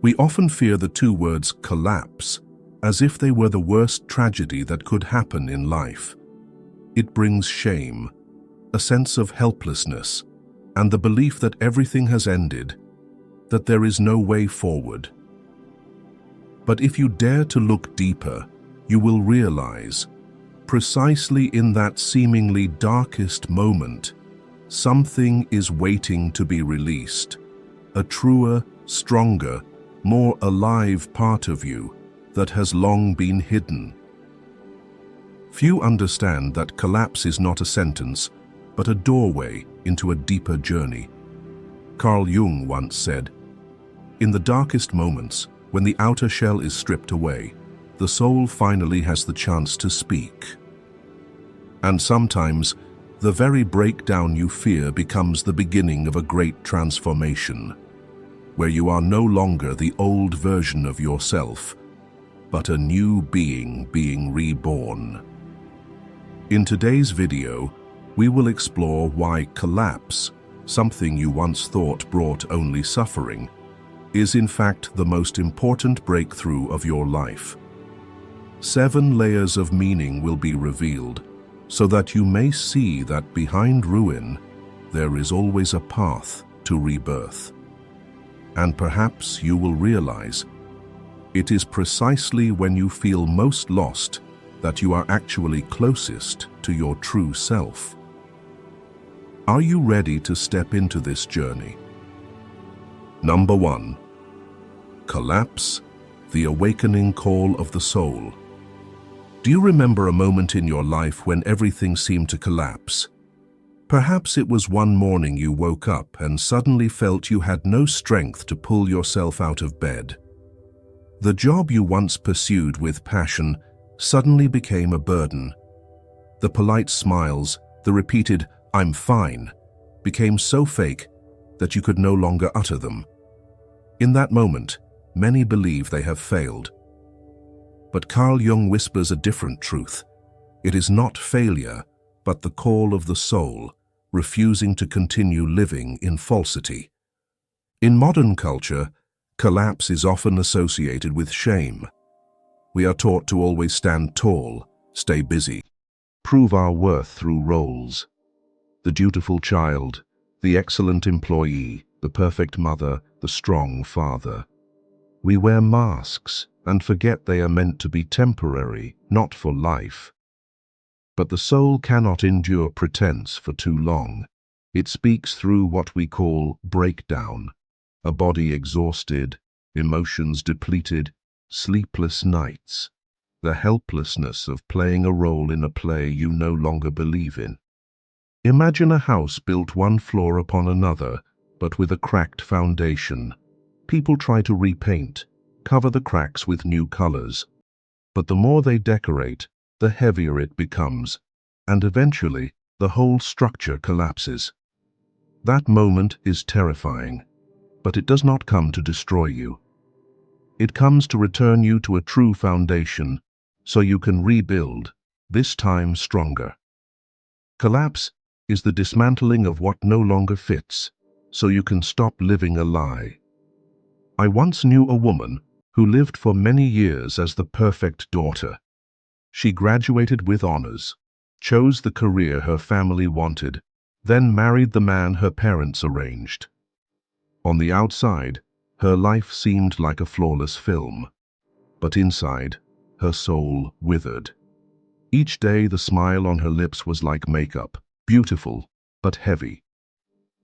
We often fear the two words collapse, as if they were the worst tragedy that could happen in life. It brings shame, a sense of helplessness, and the belief that everything has ended, that there is no way forward. But if you dare to look deeper, you will realize, precisely in that seemingly darkest moment, something is waiting to be released, a truer, stronger, more alive part of you that has long been hidden. Few understand that collapse is not a sentence, but a doorway into a deeper journey. Carl Jung once said, "In the darkest moments, when the outer shell is stripped away, the soul finally has the chance to speak." And sometimes, the very breakdown you fear becomes the beginning of a great transformation, where you are no longer the old version of yourself, but a new being reborn. In today's video, we will explore why collapse, something you once thought brought only suffering, is in fact the most important breakthrough of your life. 7 layers of meaning will be revealed, so that you may see that behind ruin, there is always a path to rebirth. And perhaps you will realize, it is precisely when you feel most lost that you are actually closest to your true self. Are you ready to step into this journey? Number 1. Collapse, the awakening call of the soul. Do you remember a moment in your life when everything seemed to collapse? Perhaps it was one morning you woke up and suddenly felt you had no strength to pull yourself out of bed. The job you once pursued with passion suddenly became a burden. The polite smiles, the repeated "I'm fine," became so fake that you could no longer utter them. In that moment, many believe they have failed. But Carl Jung whispers a different truth. It is not failure, but the call of the soul, refusing to continue living in falsity. In modern culture, collapse is often associated with shame. We are taught to always stand tall, stay busy, prove our worth through roles. The dutiful child, the excellent employee, the perfect mother, the strong father. We wear masks and forget they are meant to be temporary, not for life. But the soul cannot endure pretense for too long. It speaks through what we call breakdown, a body exhausted, emotions depleted, sleepless nights, the helplessness of playing a role in a play you no longer believe in. Imagine a house built one floor upon another, but with a cracked foundation. People try to repaint, cover the cracks with new colors. But the more they decorate, the heavier it becomes, and eventually the whole structure collapses. That moment is terrifying, but it does not come to destroy you. It comes to return you to a true foundation, so you can rebuild, this time stronger. Collapse is the dismantling of what no longer fits, so you can stop living a lie. I once knew a woman who lived for many years as the perfect daughter. She graduated with honors, chose the career her family wanted, then married the man her parents arranged. On the outside, her life seemed like a flawless film, but inside, her soul withered. Each day the smile on her lips was like makeup, beautiful but heavy.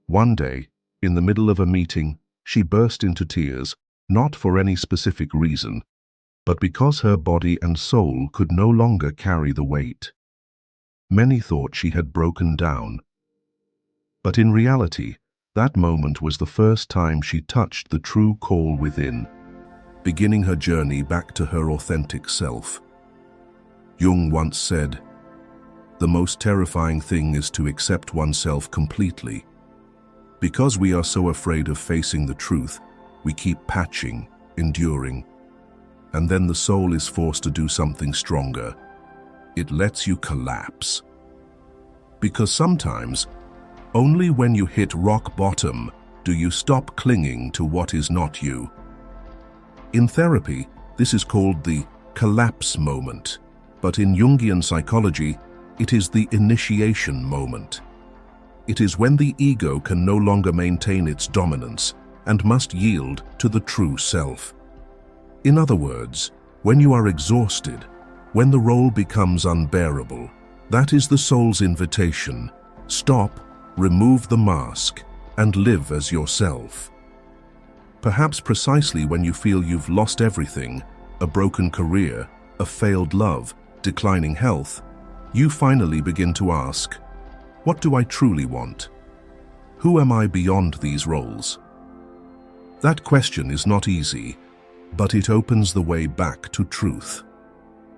One day, in the middle of a meeting, she burst into tears, not for any specific reason, but because her body and soul could no longer carry the weight. Many thought she had broken down. But in reality, that moment was the first time she touched the true call within, beginning her journey back to her authentic self. Jung once said, "The most terrifying thing is to accept oneself completely. Because we are so afraid of facing the truth, we keep patching, enduring. And then the soul is forced to do something stronger. It lets you collapse. Because sometimes, only when you hit rock bottom do you stop clinging to what is not you." In therapy, this is called the collapse moment, but in Jungian psychology, it is the initiation moment. It is when the ego can no longer maintain its dominance and must yield to the true self. In other words, when you are exhausted, when the role becomes unbearable, that is the soul's invitation. Stop, remove the mask, and live as yourself. Perhaps precisely when you feel you've lost everything, a broken career, a failed love, declining health, you finally begin to ask, what do I truly want? Who am I beyond these roles? That question is not easy, but it opens the way back to truth.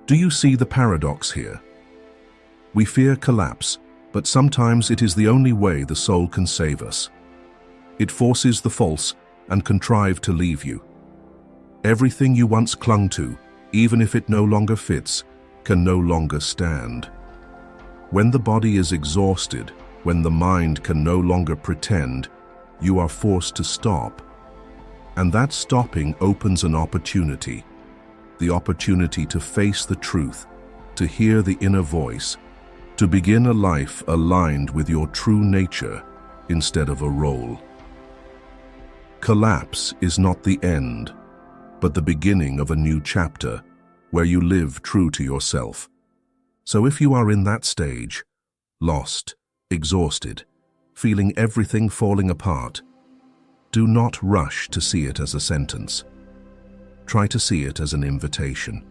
Do you see the paradox here? We fear collapse, but sometimes it is the only way the soul can save us. It forces the false and contrive to leave you. Everything you once clung to, even if it no longer fits, can no longer stand. When the body is exhausted, when the mind can no longer pretend, you are forced to stop. And that stopping opens an opportunity. The opportunity to face the truth, to hear the inner voice, to begin a life aligned with your true nature instead of a role. Collapse is not the end, but the beginning of a new chapter where you live true to yourself. So if you are in that stage, lost, exhausted, feeling everything falling apart, do not rush to see it as a sentence. Try to see it as an invitation.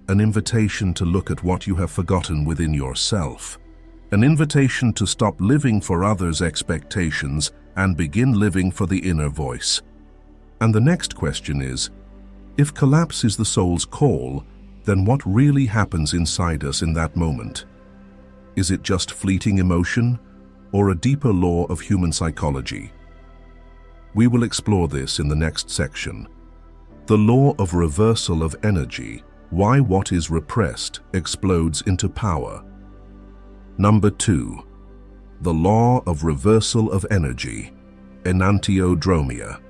An invitation to look at what you have forgotten within yourself. An invitation to stop living for others' expectations and begin living for the inner voice. And the next question is, if collapse is the soul's call, then what really happens inside us in that moment? Is it just fleeting emotion or a deeper law of human psychology? We will explore this in the next section. The law of reversal of energy, why what is repressed explodes into power. Number 2. The law of reversal of energy, enantiodromia.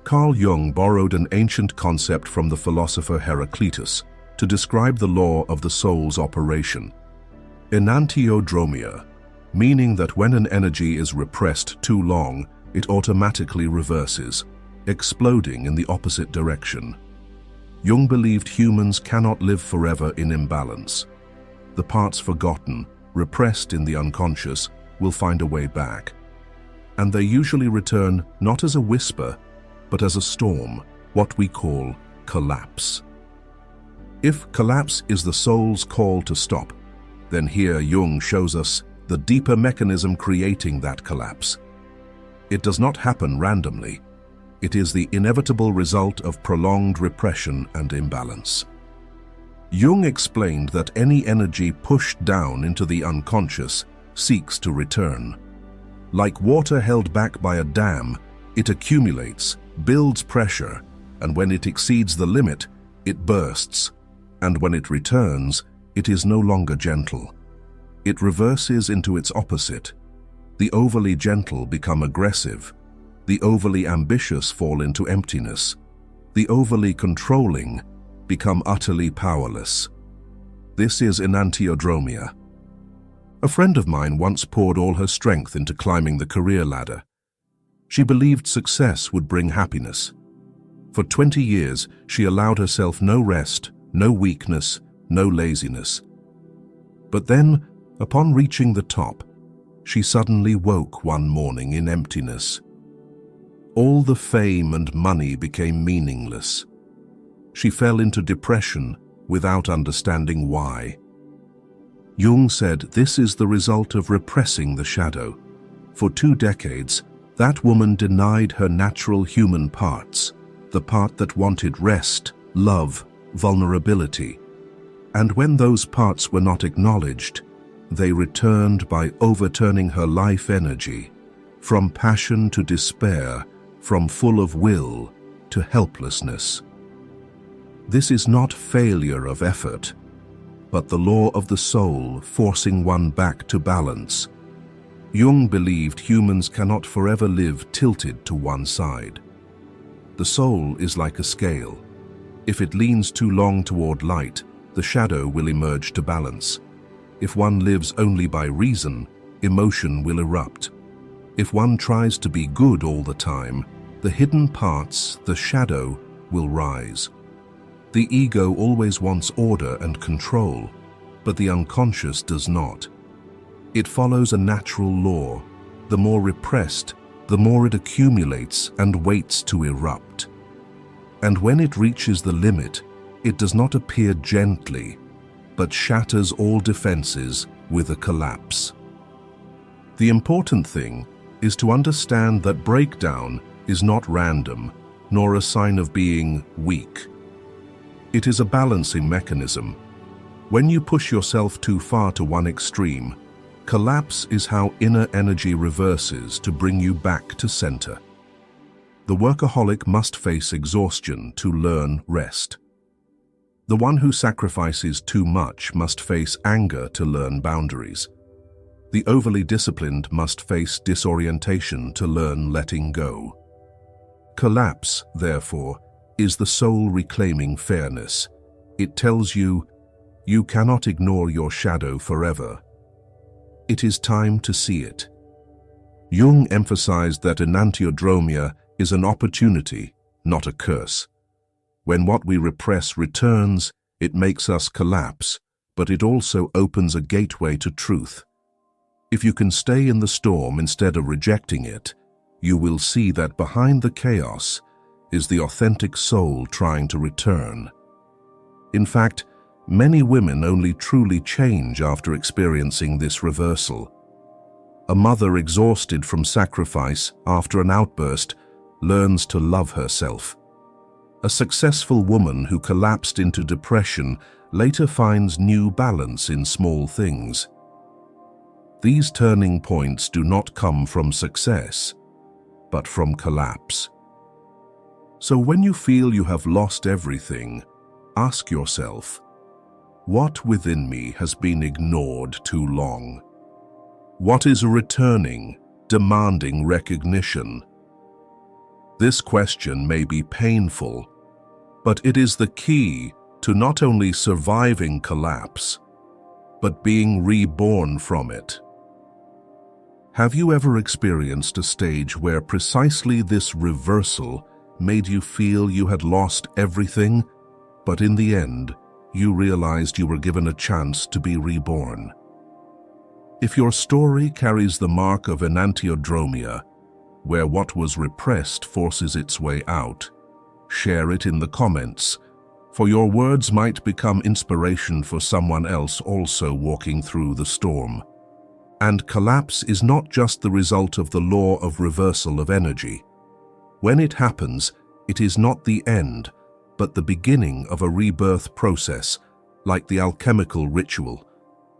Carl Jung borrowed an ancient concept from the philosopher Heraclitus to describe the law of the soul's operation. Enantiodromia, meaning that when an energy is repressed too long, it automatically reverses, exploding in the opposite direction. Jung believed humans cannot live forever in imbalance. The parts forgotten, repressed in the unconscious, will find a way back. And they usually return not as a whisper, but as a storm, what we call collapse. If collapse is the soul's call to stop, then here Jung shows us the deeper mechanism creating that collapse. It does not happen randomly. It is the inevitable result of prolonged repression and imbalance. Jung explained that any energy pushed down into the unconscious seeks to return. Like water held back by a dam, it accumulates, builds pressure, and when it exceeds the limit, it bursts. And when it returns, it is no longer gentle. It reverses into its opposite. The overly gentle become aggressive. The overly ambitious fall into emptiness. The overly controlling become utterly powerless. This is enantiodromia. A friend of mine once poured all her strength into climbing the career ladder. She believed success would bring happiness. For 20 years, she allowed herself no rest, no weakness, no laziness. But then, upon reaching the top, she suddenly woke one morning in emptiness. All the fame and money became meaningless. She fell into depression without understanding why. Jung said this is the result of repressing the shadow. For 2 decades, that woman denied her natural human parts, the part that wanted rest, love, vulnerability. And when those parts were not acknowledged, they returned by overturning her life energy, from passion to despair, from full of will to helplessness. This is not failure of effort, but the law of the soul forcing one back to balance. Jung believed humans cannot forever live tilted to one side. The soul is like a scale. If it leans too long toward light, the shadow will emerge to balance. If one lives only by reason, emotion will erupt. If one tries to be good all the time, the hidden parts, the shadow, will rise. The ego always wants order and control, but the unconscious does not. It follows a natural law. The more repressed, the more it accumulates and waits to erupt. And when it reaches the limit, it does not appear gently, but shatters all defenses with a collapse. The important thing is to understand that breakdown is not random, nor a sign of being weak. It is a balancing mechanism. When you push yourself too far to one extreme, collapse is how inner energy reverses to bring you back to center. The workaholic must face exhaustion to learn rest. The one who sacrifices too much must face anger to learn boundaries. The overly disciplined must face disorientation to learn letting go. Collapse, therefore, is the soul reclaiming fairness. It tells you, you cannot ignore your shadow forever. It is time to see it. Jung emphasized that enantiodromia is an opportunity, not a curse. When what we repress returns, it makes us collapse, but it also opens a gateway to truth. If you can stay in the storm instead of rejecting it, you will see that behind the chaos is the authentic soul trying to return. In fact, many women only truly change after experiencing this reversal. A mother exhausted from sacrifice after an outburst learns to love herself. A successful woman who collapsed into depression later finds new balance in small things. These turning points do not come from success, but from collapse. So when you feel you have lost everything, ask yourself, what within me has been ignored too long? What is returning, demanding recognition? This question may be painful, but it is the key to not only surviving collapse, but being reborn from it. Have you ever experienced a stage where precisely this reversal made you feel you had lost everything, but in the end, you realized you were given a chance to be reborn? If your story carries the mark of enantiodromia, where what was repressed forces its way out, share it in the comments, for your words might become inspiration for someone else also walking through the storm. And collapse is not just the result of the law of reversal of energy. When it happens, it is not the end, but the beginning of a rebirth process, like the alchemical ritual,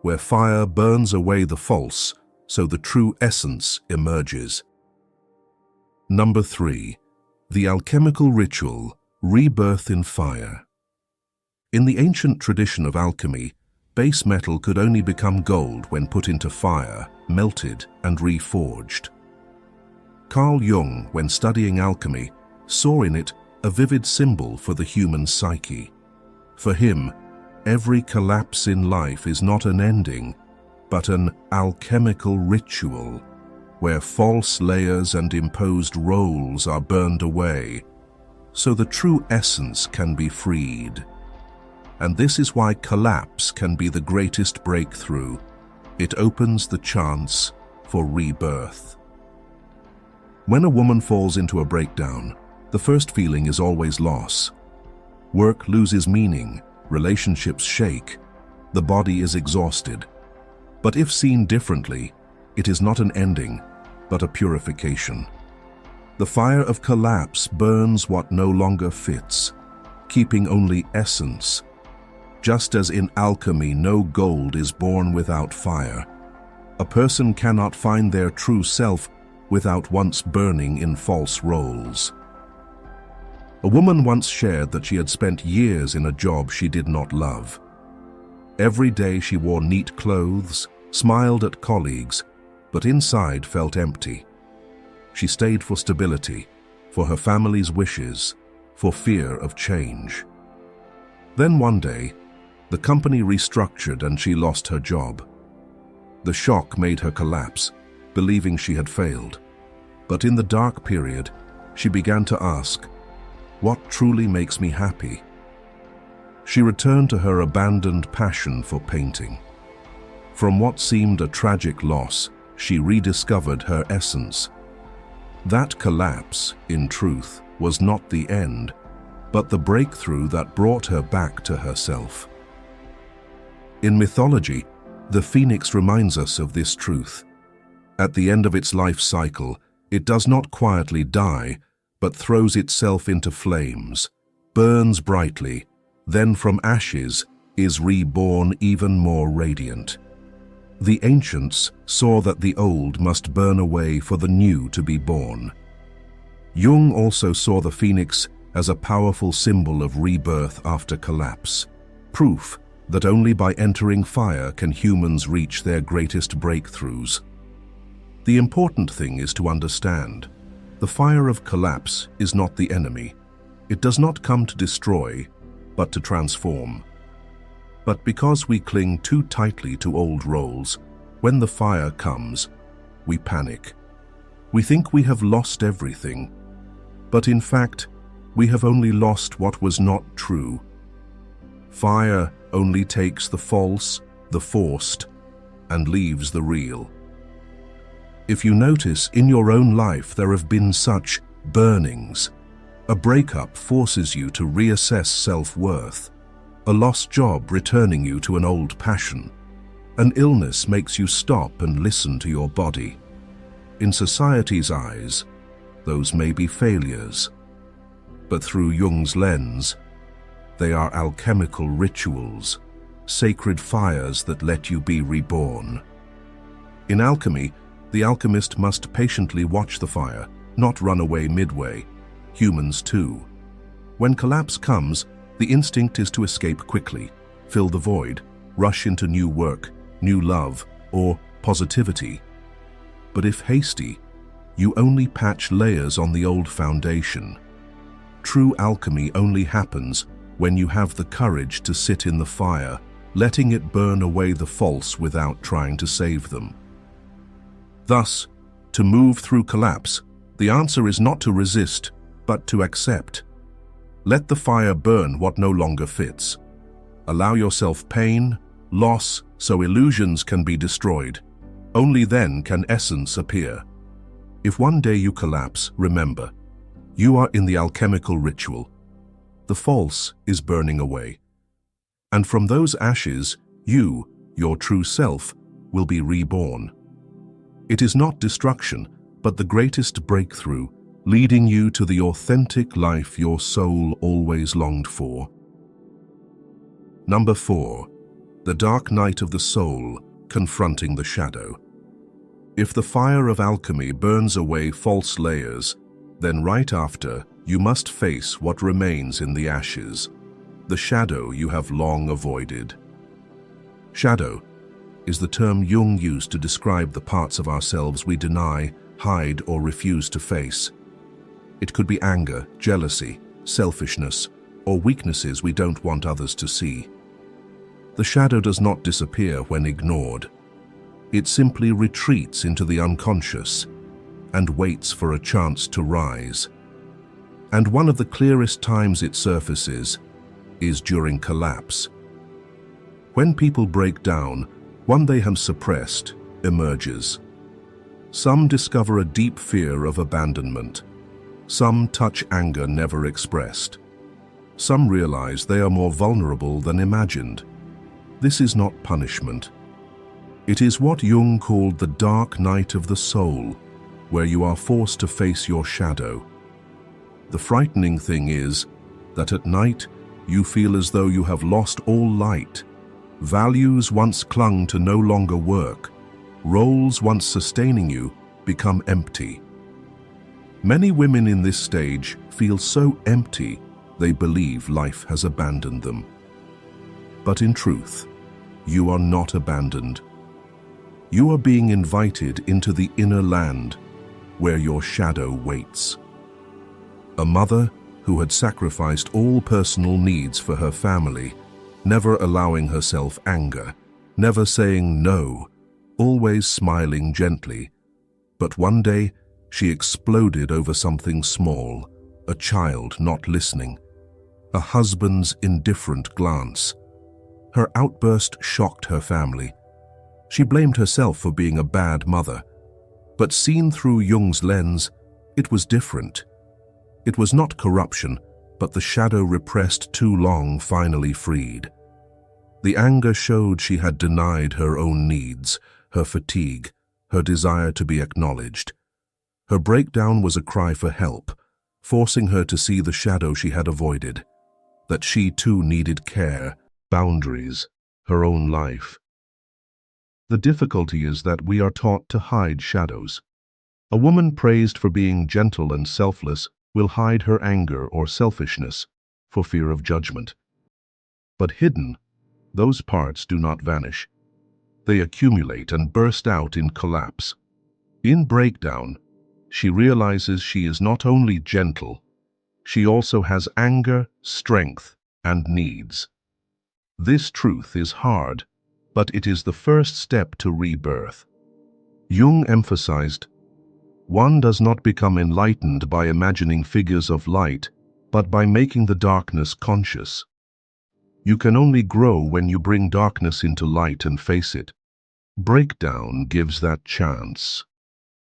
where fire burns away the false, so the true essence emerges. Number 3. The alchemical ritual, rebirth in fire. In the ancient tradition of alchemy, base metal could only become gold when put into fire, melted, and reforged. Carl Jung, when studying alchemy, saw in it a vivid symbol for the human psyche. For him, every collapse in life is not an ending, but an alchemical ritual, where false layers and imposed roles are burned away, so the true essence can be freed. And this is why collapse can be the greatest breakthrough. It opens the chance for rebirth. When a woman falls into a breakdown, the first feeling is always loss. Work loses meaning, relationships shake, the body is exhausted. But if seen differently, it is not an ending, but a purification. The fire of collapse burns what no longer fits, keeping only essence. Just as in alchemy no gold is born without fire, a person cannot find their true self without once burning in false roles. A woman once shared that she had spent years in a job she did not love. Every day she wore neat clothes, smiled at colleagues, but inside felt empty. She stayed for stability, for her family's wishes, for fear of change. Then one day, the company restructured and she lost her job. The shock made her collapse, believing she had failed. But in the dark period, she began to ask, "What truly makes me happy?" She returned to her abandoned passion for painting. From what seemed a tragic loss, she rediscovered her essence. That collapse, in truth, was not the end, but the breakthrough that brought her back to herself. In mythology, the phoenix reminds us of this truth. At the end of its life cycle, it does not quietly die, but throws itself into flames, burns brightly, then from ashes is reborn even more radiant. The ancients saw that the old must burn away for the new to be born. Jung also saw the phoenix as a powerful symbol of rebirth after collapse, proof that only by entering fire can humans reach their greatest breakthroughs. The important thing is to understand, the fire of collapse is not the enemy. It does not come to destroy, but to transform. But because we cling too tightly to old roles, when the fire comes, we panic. We think we have lost everything, but in fact, we have only lost what was not true. Fire only takes the false, the forced, and leaves the real. If you notice in your own life there have been such burnings, a breakup forces you to reassess self-worth, a lost job returning you to an old passion, an illness makes you stop and listen to your body. In society's eyes, those may be failures, but through Jung's lens, they are alchemical rituals, sacred fires that let you be reborn. In alchemy, the alchemist must patiently watch the fire, not run away midway. Humans too. When collapse comes, the instinct is to escape quickly, fill the void, rush into new work, new love, or positivity. But if hasty, you only patch layers on the old foundation. True alchemy only happens when you have the courage to sit in the fire, letting it burn away the false without trying to save them. Thus, to move through collapse, the answer is not to resist, but to accept. Let the fire burn what no longer fits. Allow yourself pain, loss, so illusions can be destroyed. Only then can essence appear. If one day you collapse, remember, you are in the alchemical ritual. The false is burning away. And from those ashes, you, your true self, will be reborn. It is not destruction, but the greatest breakthrough, leading you to the authentic life your soul always longed for. Number 4. The dark night of the soul, confronting the shadow. If the fire of alchemy burns away false layers, then right after, you must face what remains in the ashes, the shadow you have long avoided. Shadow is the term Jung used to describe the parts of ourselves we deny, hide, or refuse to face. It could be anger, jealousy, selfishness, or weaknesses we don't want others to see. The shadow does not disappear when ignored. It simply retreats into the unconscious and waits for a chance to rise. And one of the clearest times it surfaces is during collapse. When people break down, one they have suppressed emerges. Some discover a deep fear of abandonment. Some touch anger never expressed. Some realize they are more vulnerable than imagined. This is not punishment. It is what Jung called the dark night of the soul, where you are forced to face your shadow. The frightening thing is that at night you feel as though you have lost all light. Values once clung to no longer work. Roles once sustaining you become empty. Many women in this stage feel so empty they believe life has abandoned them. But in truth, you are not abandoned. You are being invited into the inner land where your shadow waits. A mother who had sacrificed all personal needs for her family, never allowing herself anger, never saying no, always smiling gently. But one day, she exploded over something small, a child not listening, a husband's indifferent glance. Her outburst shocked her family. She blamed herself for being a bad mother. But seen through Jung's lens, it was different. It was not corruption, but the shadow repressed too long finally freed. The anger showed she had denied her own needs, her fatigue, her desire to be acknowledged. Her breakdown was a cry for help, forcing her to see the shadow she had avoided, that she too needed care, boundaries, her own life. The difficulty is that we are taught to hide shadows. A woman praised for being gentle and selfless will hide her anger or selfishness for fear of judgment. But hidden, those parts do not vanish. They accumulate and burst out in collapse. In breakdown, she realizes she is not only gentle, she also has anger, strength, and needs. This truth is hard, but it is the first step to rebirth. Jung emphasized, one does not become enlightened by imagining figures of light, but by making the darkness conscious. You can only grow when you bring darkness into light and face it. Breakdown gives that chance.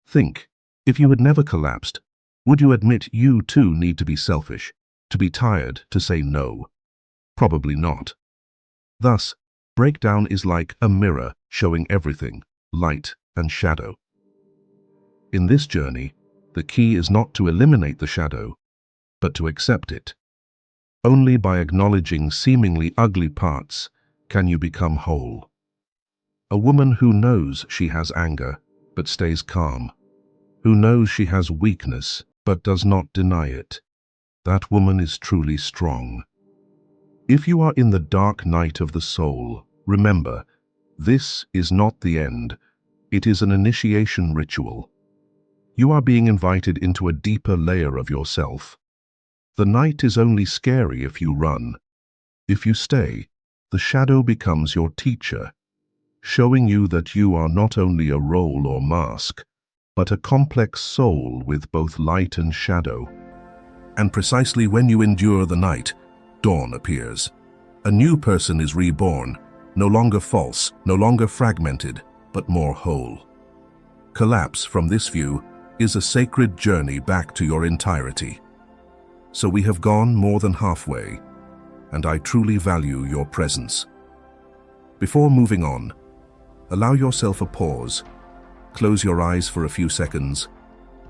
Think, if you had never collapsed, would you admit you too need to be selfish, to be tired, to say no? Probably not. Thus, breakdown is like a mirror showing everything, light and shadow. In this journey, the key is not to eliminate the shadow, but to accept it. Only by acknowledging seemingly ugly parts can you become whole. A woman who knows she has anger, but stays calm, who knows she has weakness, but does not deny it, that woman is truly strong. If you are in the dark night of the soul, remember, this is not the end. It is an initiation ritual. You are being invited into a deeper layer of yourself. The night is only scary if you run. If you stay, the shadow becomes your teacher, showing you that you are not only a role or mask, but a complex soul with both light and shadow. And precisely when you endure the night, dawn appears. A new person is reborn, no longer false, no longer fragmented, but more whole. Collapse, from this view, is a sacred journey back to your entirety. So we have gone more than halfway, and I truly value your presence. Before moving on, allow yourself a pause, close your eyes for a few seconds,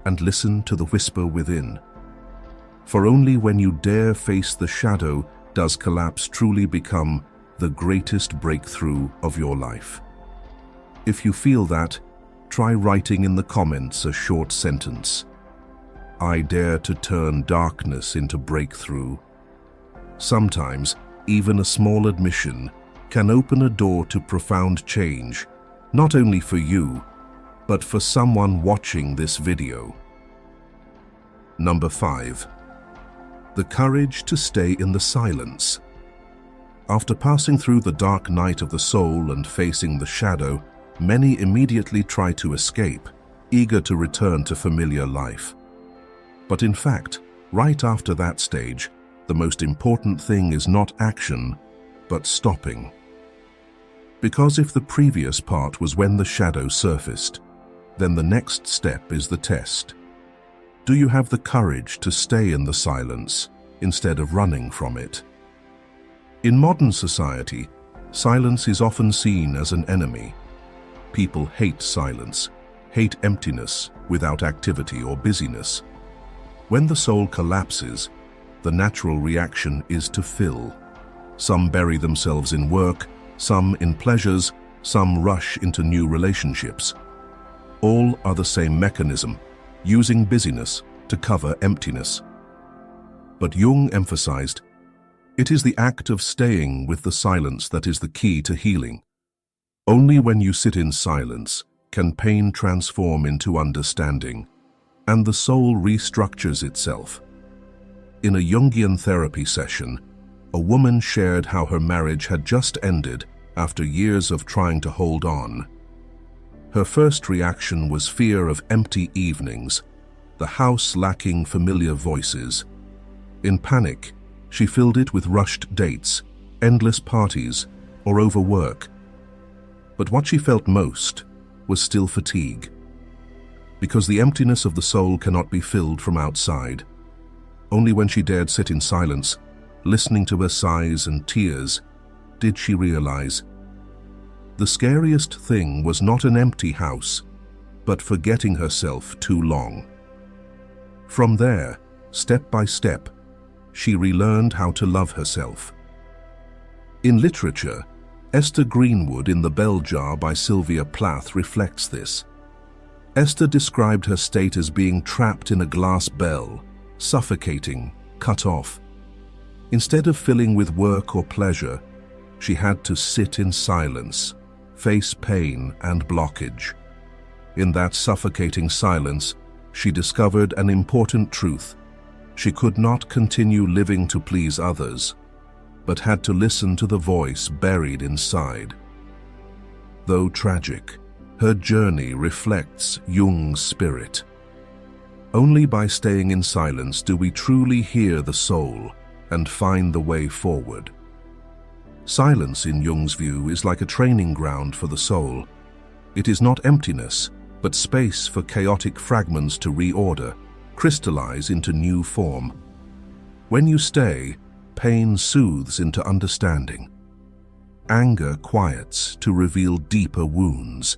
and listen to the whisper within. For only when you dare face the shadow does collapse truly become the greatest breakthrough of your life. If you feel that, try writing in the comments a short sentence. I dare to turn darkness into breakthrough. Sometimes, even a small admission can open a door to profound change, not only for you, but for someone watching this video. Number 5. The courage to stay in the silence. After passing through the dark night of the soul and facing the shadow, many immediately try to escape, eager to return to familiar life. But in fact, right after that stage, the most important thing is not action, but stopping. Because if the previous part was when the shadow surfaced, then the next step is the test. Do you have the courage to stay in the silence instead of running from it? In modern society, silence is often seen as an enemy. People hate silence, hate emptiness without activity or busyness. When the soul collapses, the natural reaction is to fill. Some bury themselves in work, some in pleasures, some rush into new relationships. All are the same mechanism, using busyness to cover emptiness. But Jung emphasized, it is the act of staying with the silence that is the key to healing. Only when you sit in silence can pain transform into understanding, and the soul restructures itself. In a Jungian therapy session, a woman shared how her marriage had just ended after years of trying to hold on. Her first reaction was fear of empty evenings, the house lacking familiar voices. In panic, she filled it with rushed dates, endless parties, or overwork. But what she felt most was still fatigue. Because the emptiness of the soul cannot be filled from outside. Only when she dared sit in silence, listening to her sighs and tears, did she realize the scariest thing was not an empty house, but forgetting herself too long. From there, step by step, she relearned how to love herself. In literature, Esther Greenwood in The Bell Jar by Sylvia Plath reflects this. Esther described her state as being trapped in a glass bell, suffocating, cut off. Instead of filling with work or pleasure, she had to sit in silence, face pain and blockage. In that suffocating silence, she discovered an important truth. She could not continue living to please others, but had to listen to the voice buried inside. Though tragic, her journey reflects Jung's spirit. Only by staying in silence do we truly hear the soul and find the way forward. Silence, in Jung's view, is like a training ground for the soul. It is not emptiness, but space for chaotic fragments to reorder, crystallize into new form. When you stay, pain soothes into understanding. Anger quiets to reveal deeper wounds.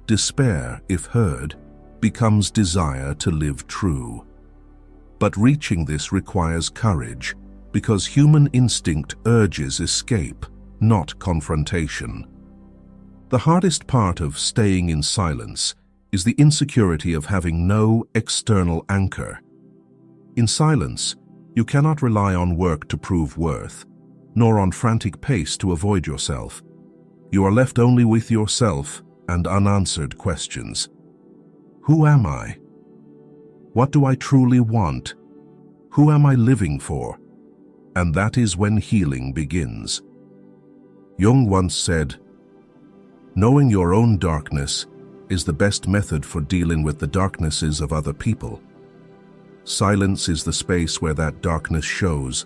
Despair, if heard, becomes desire to live true. But reaching this requires courage, because human instinct urges escape, not confrontation. The hardest part of staying in silence is the insecurity of having no external anchor. In silence, you cannot rely on work to prove worth, nor on frantic pace to avoid yourself. You are left only with yourself and unanswered questions. Who am I? What do I truly want? Who am I living for? And that is when healing begins. Jung once said, "Knowing your own darkness is the best method for dealing with the darknesses of other people." Silence is the space where that darkness shows,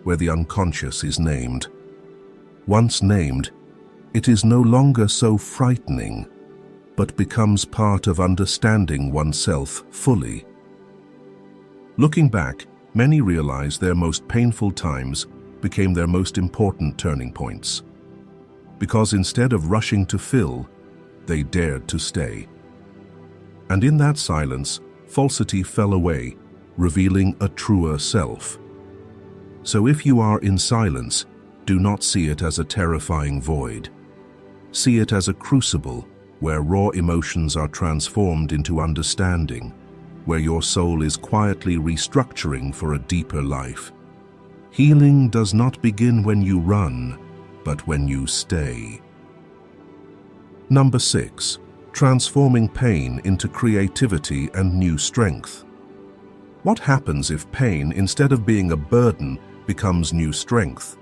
where the unconscious is named. Once named, it is no longer so frightening, but becomes part of understanding oneself fully. Looking back, many realize their most painful times became their most important turning points. Because instead of rushing to fill, they dared to stay. And in that silence, falsity fell away, revealing a truer self. So if you are in silence, do not see it as a terrifying void. See it as a crucible where raw emotions are transformed into understanding, where your soul is quietly restructuring for a deeper life. Healing does not begin when you run, but when you stay. Number 6. Transforming pain into creativity and new strength. What happens if pain, instead of being a burden, becomes new strength?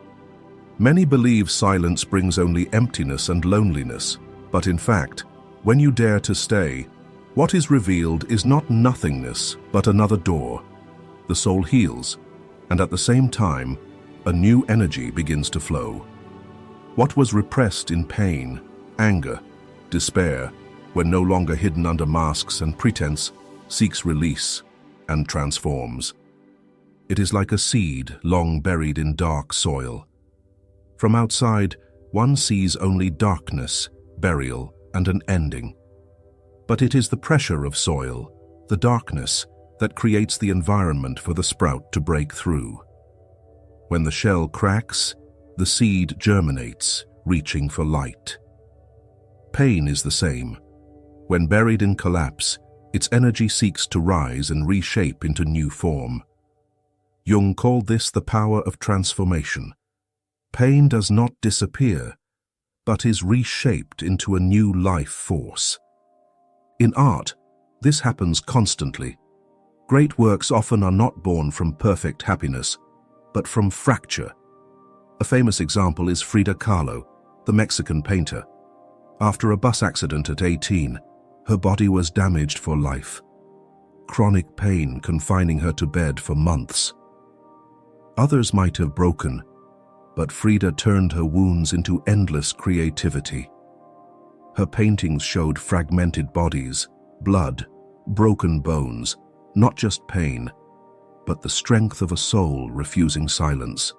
Many believe silence brings only emptiness and loneliness, but in fact, when you dare to stay, what is revealed is not nothingness, but another door. The soul heals, and at the same time, a new energy begins to flow. What was repressed in pain, anger, despair, when no longer hidden under masks and pretense, seeks release and transforms. It is like a seed long buried in dark soil. From outside, one sees only darkness, burial, and an ending. But it is the pressure of soil, the darkness, that creates the environment for the sprout to break through. When the shell cracks, the seed germinates, reaching for light. Pain is the same. When buried in collapse, its energy seeks to rise and reshape into new form. Jung called this the power of transformation. Pain does not disappear, but is reshaped into a new life force. In art, this happens constantly. Great works often are not born from perfect happiness, but from fracture. A famous example is Frida Kahlo, the Mexican painter. After a bus accident at 18, her body was damaged for life. Chronic pain confining her to bed for months. Others might have broken, but Frida turned her wounds into endless creativity. Her paintings showed fragmented bodies, blood, broken bones, not just pain, but the strength of a soul refusing silence.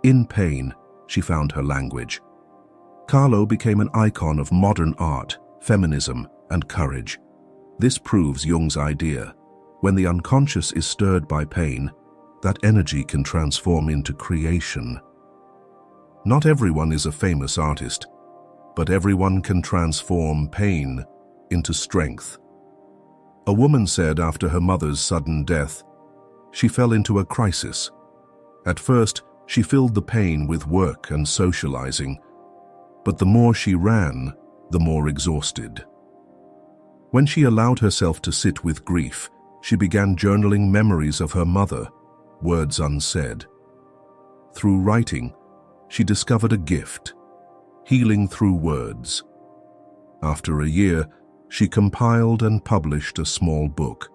In pain, she found her language. Kahlo became an icon of modern art, feminism, and courage. This proves Jung's idea. When the unconscious is stirred by pain, that energy can transform into creation. Not everyone is a famous artist, but everyone can transform pain into strength. A woman said after her mother's sudden death, she fell into a crisis. At first, she filled the pain with work and socializing, but the more she ran, the more exhausted. When she allowed herself to sit with grief, she began journaling memories of her mother, words unsaid. Through writing, she discovered a gift, healing through words. After a year, she compiled and published a small book.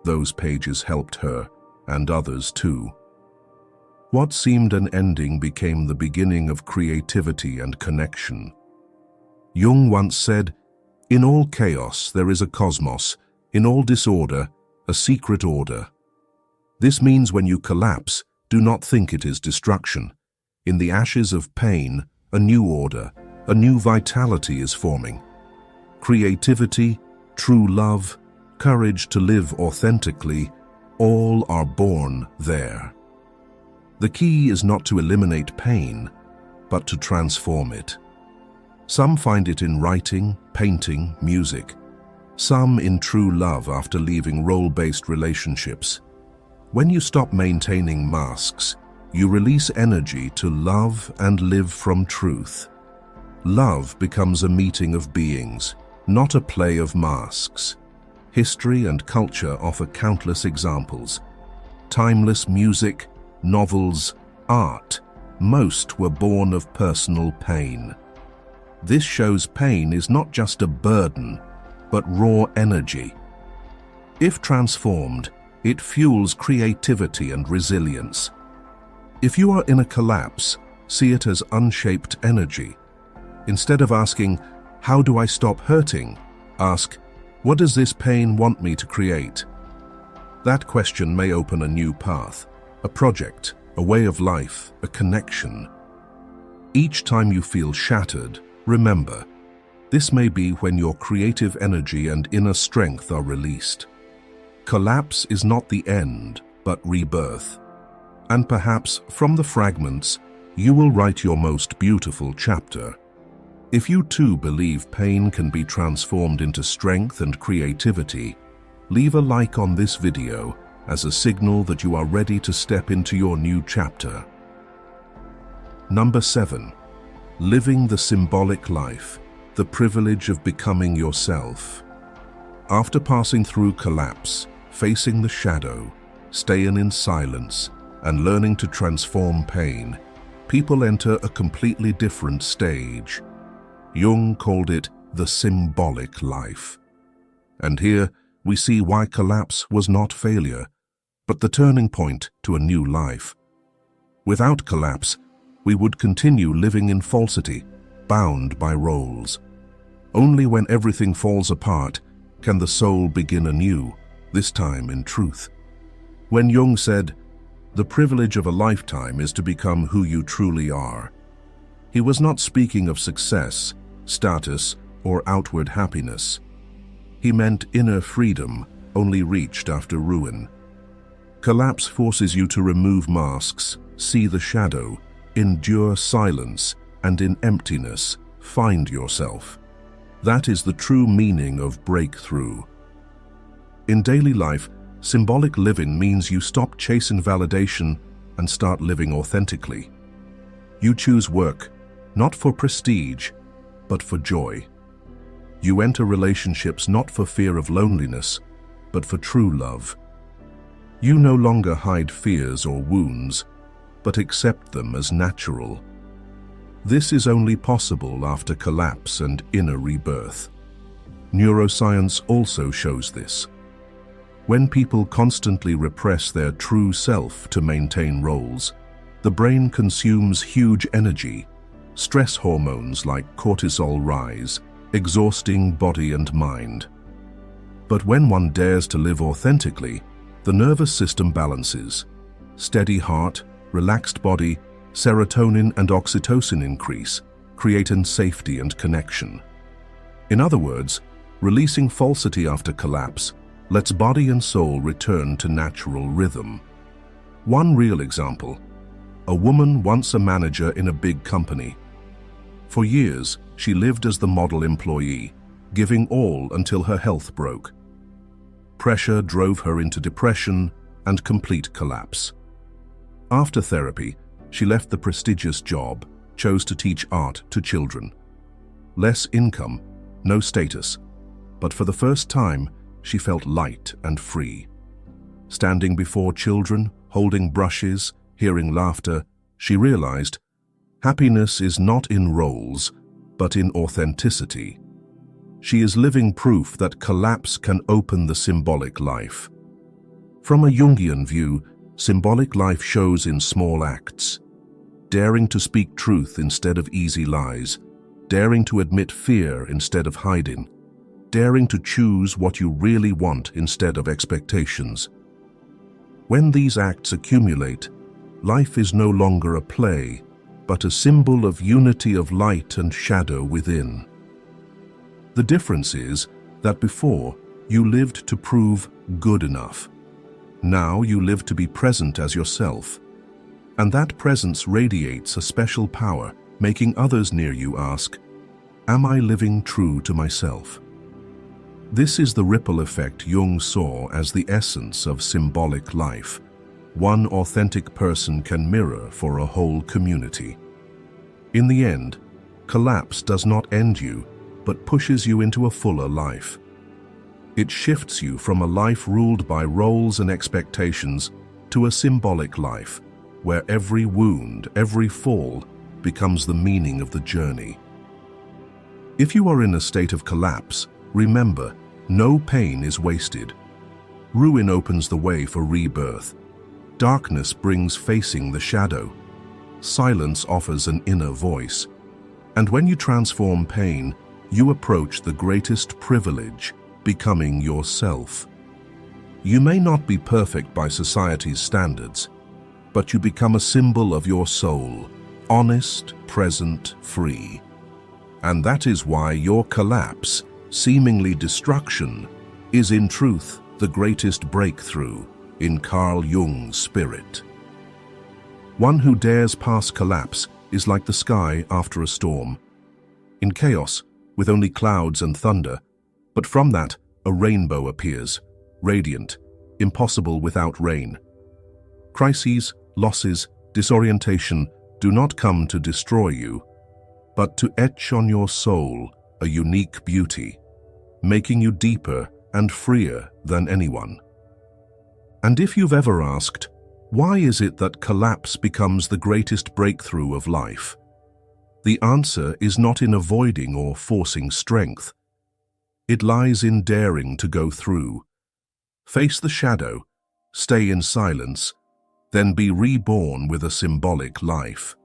Those pages helped her, and others too. What seemed an ending became the beginning of creativity and connection. Jung once said, "In all chaos there is a cosmos, in all disorder, a secret order." This means when you collapse, do not think it is destruction. In the ashes of pain, a new order, a new vitality is forming. Creativity, true love, courage to live authentically, all are born there. The key is not to eliminate pain, but to transform it. Some find it in writing, painting, music. Some in true love after leaving role-based relationships. When you stop maintaining masks, you release energy to love and live from truth. Love becomes a meeting of beings, not a play of masks. History and culture offer countless examples. Timeless music, novels, art, most were born of personal pain. This shows pain is not just a burden, but raw energy. If transformed, it fuels creativity and resilience. If you are in a collapse, see it as unshaped energy. Instead of asking, "How do I stop hurting?" ask, "What does this pain want me to create?" That question may open a new path, a project, a way of life, a connection. Each time you feel shattered, remember, this may be when your creative energy and inner strength are released. Collapse is not the end, but rebirth. And perhaps from the fragments, you will write your most beautiful chapter. If you too believe pain can be transformed into strength and creativity, leave a like on this video as a signal that you are ready to step into your new chapter. Number 7. Living the symbolic life, the privilege of becoming yourself. After passing through collapse, facing the shadow, staying in silence, and learning to transform pain, people enter a completely different stage. Jung called it the symbolic life. And here we see why collapse was not failure, but the turning point to a new life. Without collapse, we would continue living in falsity, bound by roles. Only when everything falls apart can the soul begin anew, this time in truth. When Jung said, "The privilege of a lifetime is to become who you truly are," he was not speaking of success, status, or outward happiness. He meant inner freedom, only reached after ruin. Collapse forces you to remove masks, see the shadow, endure silence, and in emptiness, find yourself. That is the true meaning of breakthrough. In daily life, symbolic living means you stop chasing validation and start living authentically. You choose work, not for prestige, but for joy. You enter relationships not for fear of loneliness, but for true love. You no longer hide fears or wounds, but accept them as natural. This is only possible after collapse and inner rebirth. Neuroscience also shows this. When people constantly repress their true self to maintain roles, the brain consumes huge energy. Stress hormones like cortisol rise, exhausting body and mind. But when one dares to live authentically, the nervous system balances. Steady heart, relaxed body, serotonin and oxytocin increase, creating safety and connection. In other words, releasing falsity after collapse lets body and soul return to natural rhythm. One real example: a woman once a manager in a big company. For years, she lived as the model employee, giving all until her health broke. Pressure drove her into depression and complete collapse. After therapy, she left the prestigious job, chose to teach art to children. Less income, no status, but for the first time, she felt light and free. Standing before children, holding brushes, hearing laughter, she realized happiness is not in roles, but in authenticity. She is living proof that collapse can open the symbolic life. From a Jungian view, symbolic life shows in small acts. Daring to speak truth instead of easy lies, daring to admit fear instead of hiding, daring to choose what you really want instead of expectations. When these acts accumulate, life is no longer a play, but a symbol of unity of light and shadow within. The difference is that before, you lived to prove good enough. Now you live to be present as yourself. And that presence radiates a special power, making others near you ask, "Am I living true to myself?" This is the ripple effect Jung saw as the essence of symbolic life. One authentic person can mirror for a whole community. In the end, collapse does not end you, but pushes you into a fuller life. It shifts you from a life ruled by roles and expectations to a symbolic life, where every wound, every fall, becomes the meaning of the journey. If you are in a state of collapse, remember, no pain is wasted. Ruin opens the way for rebirth. Darkness brings facing the shadow. Silence offers an inner voice. And when you transform pain, you approach the greatest privilege, becoming yourself. You may not be perfect by society's standards, but you become a symbol of your soul, honest, present, free. And that is why your collapse, seemingly destruction, is in truth the greatest breakthrough in Carl Jung's spirit. One who dares pass collapse is like the sky after a storm. In chaos, with only clouds and thunder, but from that, a rainbow appears, radiant, impossible without rain. Crises, losses, disorientation do not come to destroy you, but to etch on your soul a unique beauty, making you deeper and freer than anyone. And if you've ever asked, why is it that collapse becomes the greatest breakthrough of life? The answer is not in avoiding or forcing strength. It lies in daring to go through. Face the shadow, stay in silence, then be reborn with a symbolic life.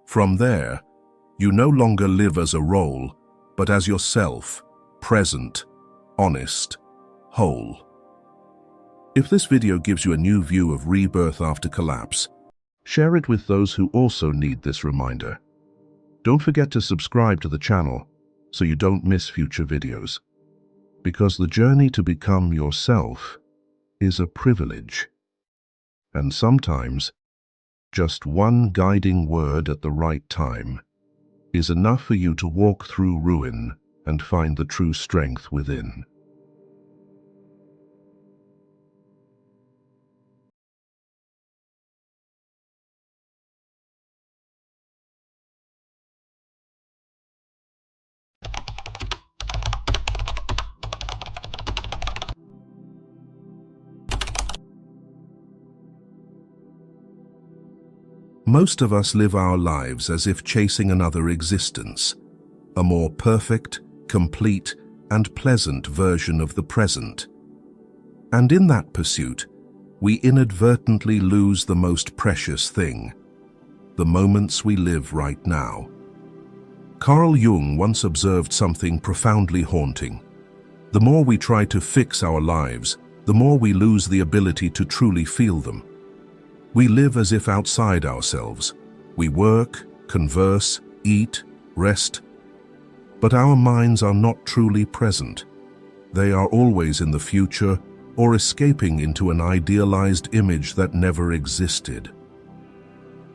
From there, you no longer live as a role, but as yourself, present, honest, whole. If this video gives you a new view of rebirth after collapse, share it with those who also need this reminder. Don't forget to subscribe to the channel so you don't miss future videos. Because the journey to become yourself is a privilege. And sometimes, just one guiding word at the right time is enough for you to walk through ruin and find the true strength within. Most of us live our lives as if chasing another existence, a more perfect, complete, and pleasant version of the present. And in that pursuit, we inadvertently lose the most precious thing, the moments we live right now. Carl Jung once observed something profoundly haunting. The more we try to fix our lives, the more we lose the ability to truly feel them. We live as if outside ourselves. We work, converse, eat, rest. But our minds are not truly present. They are always in the future or escaping into an idealized image that never existed.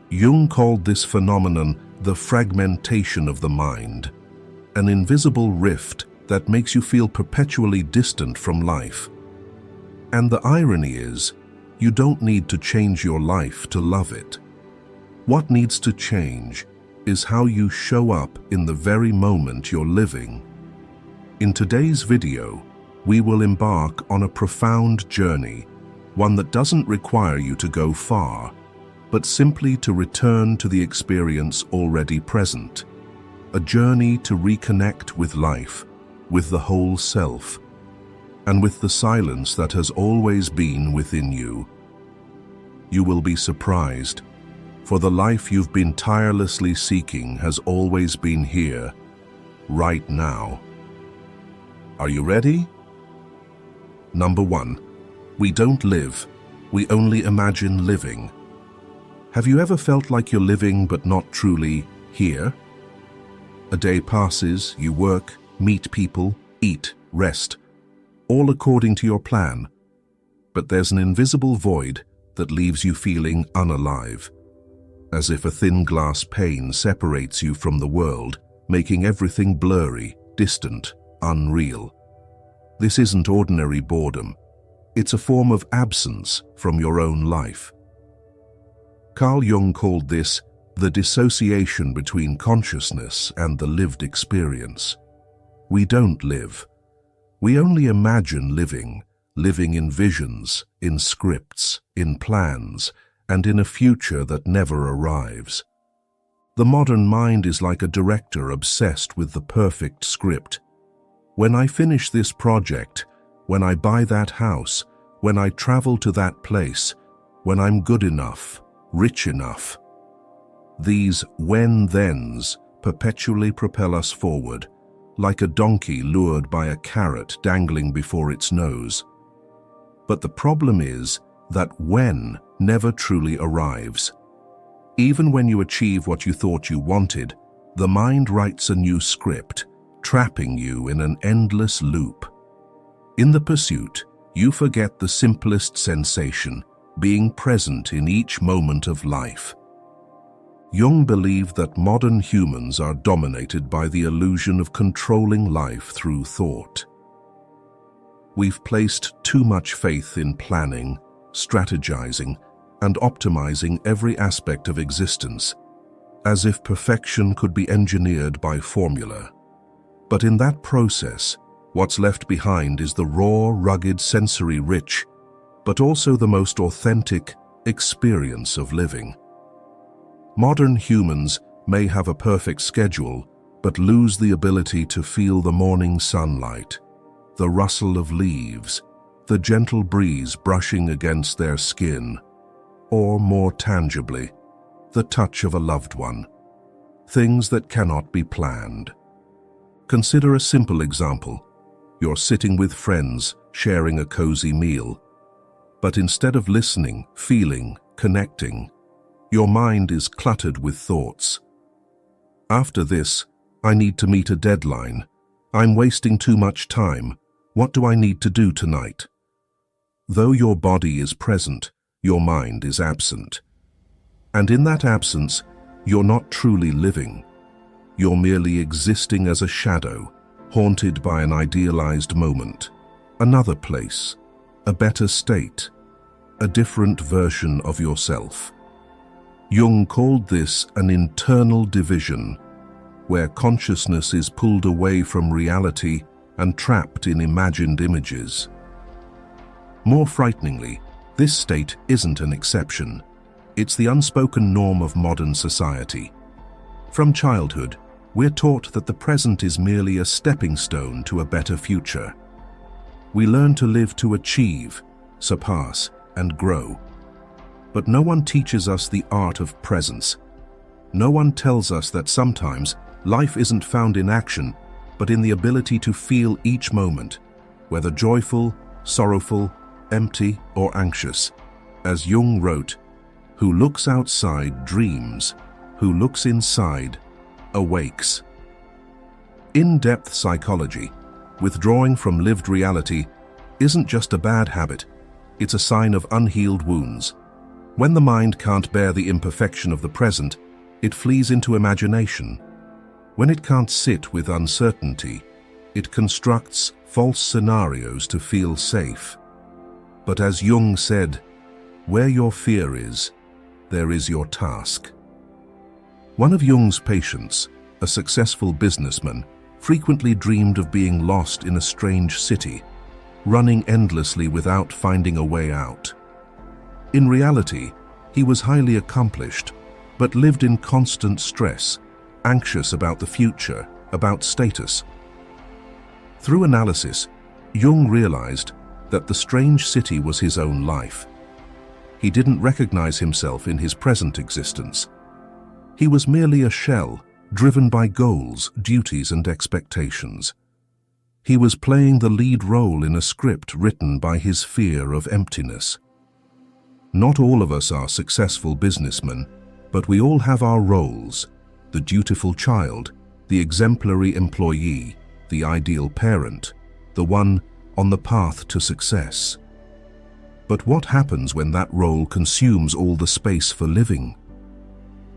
Jung called this phenomenon the fragmentation of the mind, an invisible rift that makes you feel perpetually distant from life. And the irony is, you don't need to change your life to love it. What needs to change is how you show up in the very moment you're living. In today's video, we will embark on a profound journey, one that doesn't require you to go far, but simply to return to the experience already present. A journey to reconnect with life, with the whole self, and with the silence that has always been within you. You will be surprised, for the life you've been tirelessly seeking has always been here, right now. Are you ready? Number 1. We don't live, we only imagine living. Have you ever felt like you're living but not truly here? A day passes, you work, meet people, eat, rest, all according to your plan. But there's an invisible void that leaves you feeling unalive, as if a thin glass pane separates you from the world, making everything blurry, distant, unreal. This isn't ordinary boredom. It's a form of absence from your own life. Carl Jung called this the dissociation between consciousness and the lived experience. We don't live. We only imagine living in visions, in scripts, in plans, and in a future that never arrives. The modern mind is like a director obsessed with the perfect script. When I finish this project, when I buy that house, when I travel to that place, when I'm good enough, rich enough. These when-thens perpetually propel us forward, like a donkey lured by a carrot dangling before its nose. But the problem is that when never truly arrives. Even when you achieve what you thought you wanted, the mind writes a new script, trapping you in an endless loop. In the pursuit, you forget the simplest sensation, being present in each moment of life. Jung believed that modern humans are dominated by the illusion of controlling life through thought. We've placed too much faith in planning, strategizing, and optimizing every aspect of existence, as if perfection could be engineered by formula. But in that process, what's left behind is the raw, rugged, sensory-rich, but also the most authentic experience of living. Modern humans may have a perfect schedule, but lose the ability to feel the morning sunlight, the rustle of leaves, the gentle breeze brushing against their skin, or more tangibly, the touch of a loved one, things that cannot be planned. Consider a simple example. You're sitting with friends, sharing a cozy meal, but instead of listening, feeling, connecting, your mind is cluttered with thoughts. After this, I need to meet a deadline. I'm wasting too much time. What do I need to do tonight? Though your body is present, your mind is absent. And in that absence, you're not truly living. You're merely existing as a shadow, haunted by an idealized moment, another place, a better state, a different version of yourself. Jung called this an internal division, where consciousness is pulled away from reality and trapped in imagined images. More frighteningly, this state isn't an exception. It's the unspoken norm of modern society. From childhood, we're taught that the present is merely a stepping stone to a better future. We learn to live to achieve, surpass, and grow. But no one teaches us the art of presence. No one tells us that sometimes life isn't found in action, but in the ability to feel each moment, whether joyful, sorrowful, empty, or anxious. As Jung wrote, "Who looks outside dreams, who looks inside awakes." In-depth psychology, withdrawing from lived reality, isn't just a bad habit, it's a sign of unhealed wounds. When the mind can't bear the imperfection of the present, it flees into imagination. When it can't sit with uncertainty, it constructs false scenarios to feel safe. But as Jung said, where your fear is, there is your task. One of Jung's patients, a successful businessman, frequently dreamed of being lost in a strange city, running endlessly without finding a way out. In reality, he was highly accomplished, but lived in constant stress, anxious about the future, about status. Through analysis, Jung realized that the strange city was his own life. He didn't recognize himself in his present existence. He was merely a shell, driven by goals, duties, and expectations. He was playing the lead role in a script written by his fear of emptiness. Not all of us are successful businessmen, but we all have our roles: the dutiful child, the exemplary employee, the ideal parent, the one on the path to success. But what happens when that role consumes all the space for living?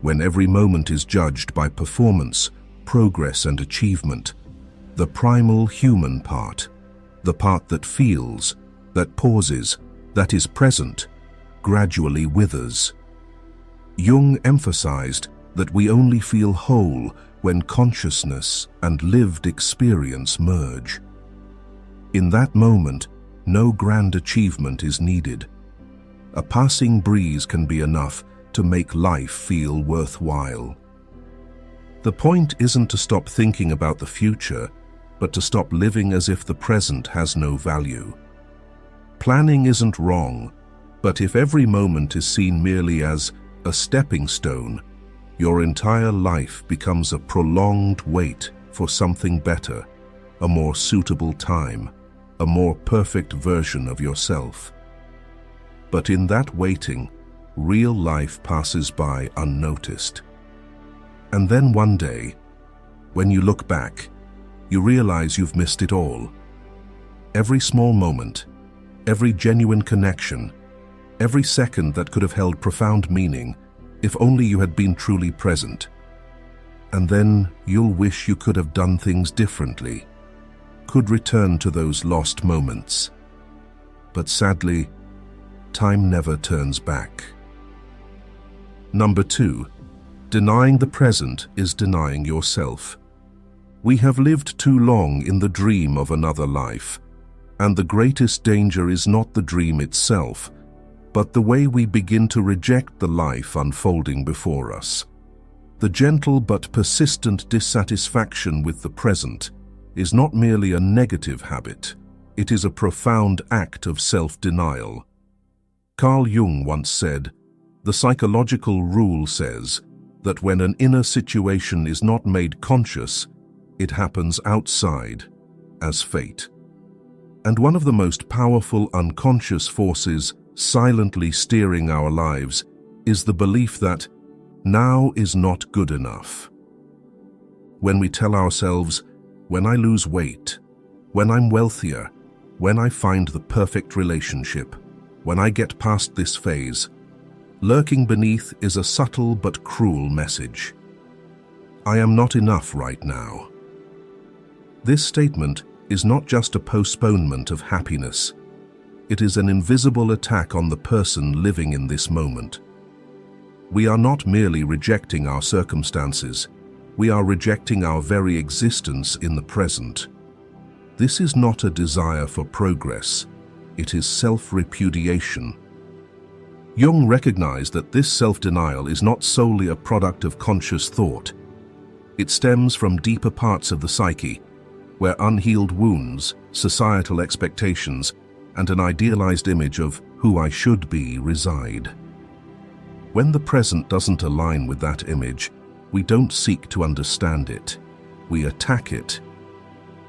When every moment is judged by performance, progress, and achievement, the primal human part, the part that feels, that pauses, that is present, gradually withers. Jung emphasized that we only feel whole when consciousness and lived experience merge. In that moment, no grand achievement is needed. A passing breeze can be enough to make life feel worthwhile. The point isn't to stop thinking about the future, but to stop living as if the present has no value. Planning isn't wrong, but if every moment is seen merely as a stepping stone, your entire life becomes a prolonged wait for something better, a more suitable time, a more perfect version of yourself. But in that waiting, real life passes by unnoticed. And then one day, when you look back, you realize you've missed it all. Every small moment, every genuine connection, every second that could have held profound meaning, if only you had been truly present. And then you'll wish you could have done things differently, could return to those lost moments. But sadly, time never turns back. Number 2, denying the present is denying yourself. We have lived too long in the dream of another life, and the greatest danger is not the dream itself, but the way we begin to reject the life unfolding before us. The gentle but persistent dissatisfaction with the present is not merely a negative habit, it is a profound act of self-denial. Carl Jung once said, "The psychological rule says that when an inner situation is not made conscious, it happens outside, as fate." And one of the most powerful unconscious forces silently steering our lives is the belief that now is not good enough. When we tell ourselves, when I lose weight, when I'm wealthier, when I find the perfect relationship, when I get past this phase, lurking beneath is a subtle but cruel message. I am not enough right now. This statement is not just a postponement of happiness. It is an invisible attack on the person living in this moment. We are not merely rejecting our circumstances, we are rejecting our very existence in the present. This is not a desire for progress, it is self-repudiation. Jung recognized that this self-denial is not solely a product of conscious thought. It stems from deeper parts of the psyche, where unhealed wounds, societal expectations, and an idealized image of who I should be reside. When the present doesn't align with that image, we don't seek to understand it. We attack it.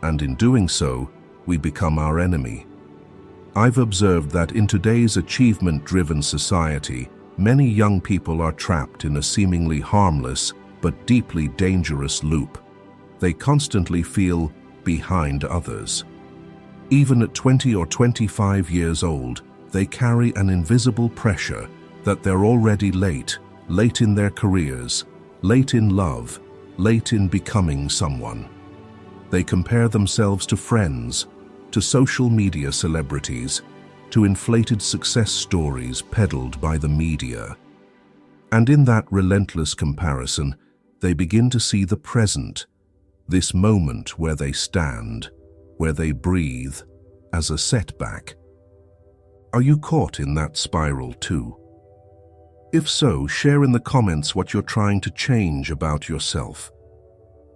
And in doing so, we become our enemy. I've observed that in today's achievement-driven society, many young people are trapped in a seemingly harmless but deeply dangerous loop. They constantly feel behind others. Even at 20 or 25 years old, they carry an invisible pressure that they're already late in their careers, late in love, late in becoming someone. They compare themselves to friends, to social media celebrities, to inflated success stories peddled by the media. And in that relentless comparison, they begin to see the present, this moment where they stand, where they breathe, as a setback. Are you caught in that spiral too? If so, share in the comments what you're trying to change about yourself.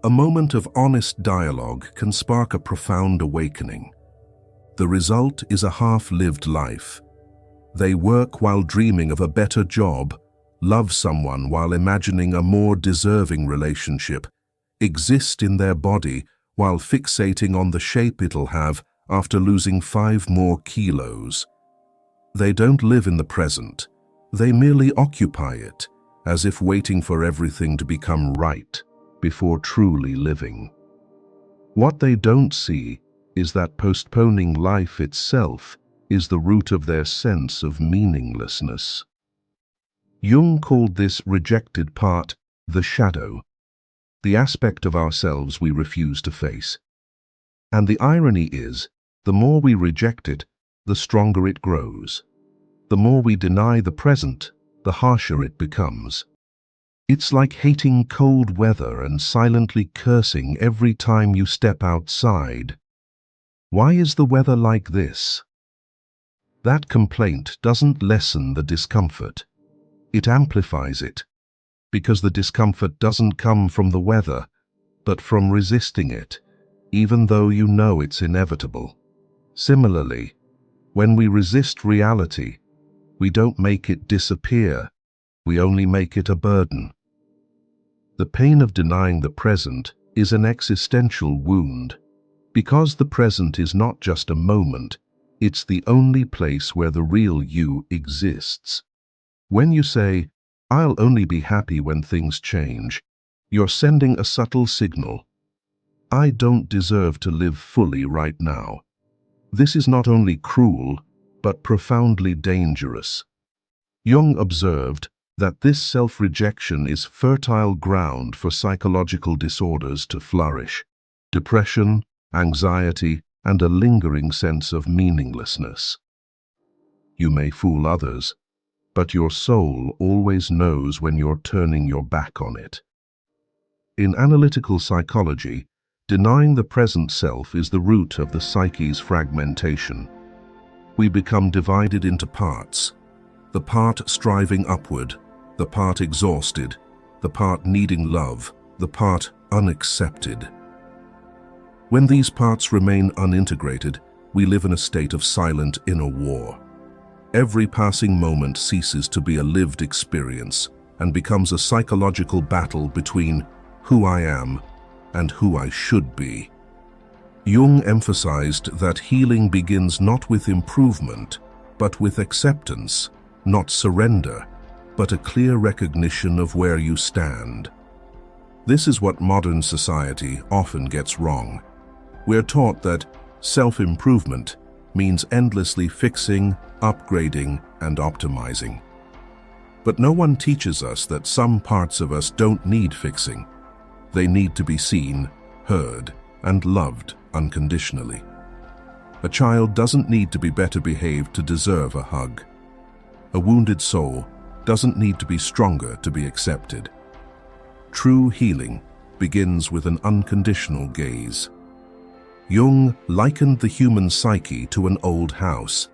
A moment of honest dialogue can spark a profound awakening. The result is a half-lived life. They work while dreaming of a better job, love someone while imagining a more deserving relationship, exist in their body while fixating on the shape it'll have after losing 5 more kilos. They don't live in the present. They merely occupy it, as if waiting for everything to become right before truly living. What they don't see is that postponing life itself is the root of their sense of meaninglessness. Jung called this rejected part the shadow, the aspect of ourselves we refuse to face. And the irony is, the more we reject it, the stronger it grows. The more we deny the present, the harsher it becomes. It's like hating cold weather and silently cursing every time you step outside. Why is the weather like this? That complaint doesn't lessen the discomfort. It amplifies it, because the discomfort doesn't come from the weather, but from resisting it, even though you know it's inevitable. Similarly, when we resist reality, we don't make it disappear, we only make it a burden. The pain of denying the present is an existential wound, because the present is not just a moment, it's the only place where the real you exists. When you say, "I'll only be happy when things change," you're sending a subtle signal. I don't deserve to live fully right now. This is not only cruel, but profoundly dangerous. Jung observed that this self-rejection is fertile ground for psychological disorders to flourish: depression, anxiety, and a lingering sense of meaninglessness. You may fool others, but your soul always knows when you're turning your back on it. In analytical psychology, denying the present self is the root of the psyche's fragmentation. We become divided into parts: the part striving upward, the part exhausted, the part needing love, the part unaccepted. When these parts remain unintegrated, we live in a state of silent inner war. Every passing moment ceases to be a lived experience and becomes a psychological battle between who I am and who I should be. Jung emphasized that healing begins not with improvement, but with acceptance, not surrender, but a clear recognition of where you stand. This is what modern society often gets wrong. We're taught that self-improvement means endlessly fixing, upgrading, and optimizing. But no one teaches us that some parts of us don't need fixing. They need to be seen, heard, and loved unconditionally. A child doesn't need to be better behaved to deserve a hug. A wounded soul doesn't need to be stronger to be accepted. True healing begins with an unconditional gaze. Jung likened the human psyche to an old house.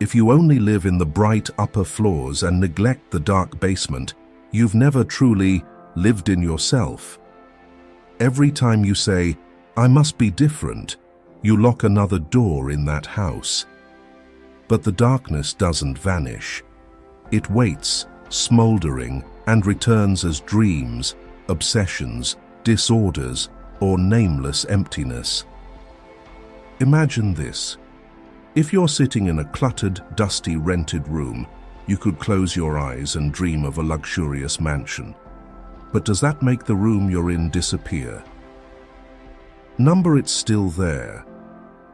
If you only live in the bright upper floors and neglect the dark basement, you've never truly lived in yourself. Every time you say, "I must be different," you lock another door in that house. But the darkness doesn't vanish. It waits, smoldering, and returns as dreams, obsessions, disorders, or nameless emptiness. Imagine this. If you're sitting in a cluttered, dusty, rented room, you could close your eyes and dream of a luxurious mansion. But does that make the room you're in disappear? It's still there.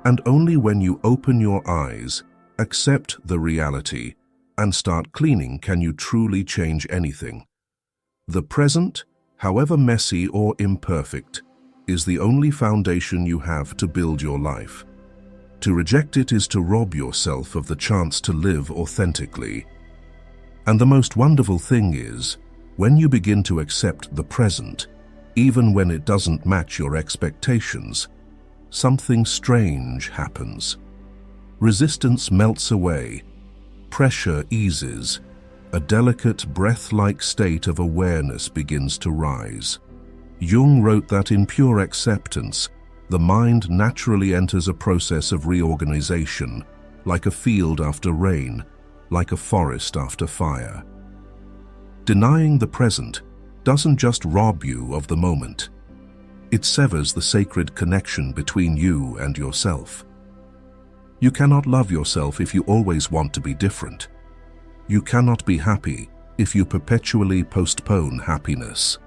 And only when you open your eyes, accept the reality, and start cleaning can you truly change anything. The present, however messy or imperfect, is the only foundation you have to build your life. To reject it is to rob yourself of the chance to live authentically. And the most wonderful thing is, when you begin to accept the present, even when it doesn't match your expectations, something strange happens. Resistance melts away, pressure eases, a delicate breath-like state of awareness begins to rise. Jung wrote that in pure acceptance, the mind naturally enters a process of reorganization, like a field after rain, like a forest after fire. Denying the present doesn't just rob you of the moment. It severs the sacred connection between you and yourself. You cannot love yourself if you always want to be different. You cannot be happy if you perpetually postpone happiness.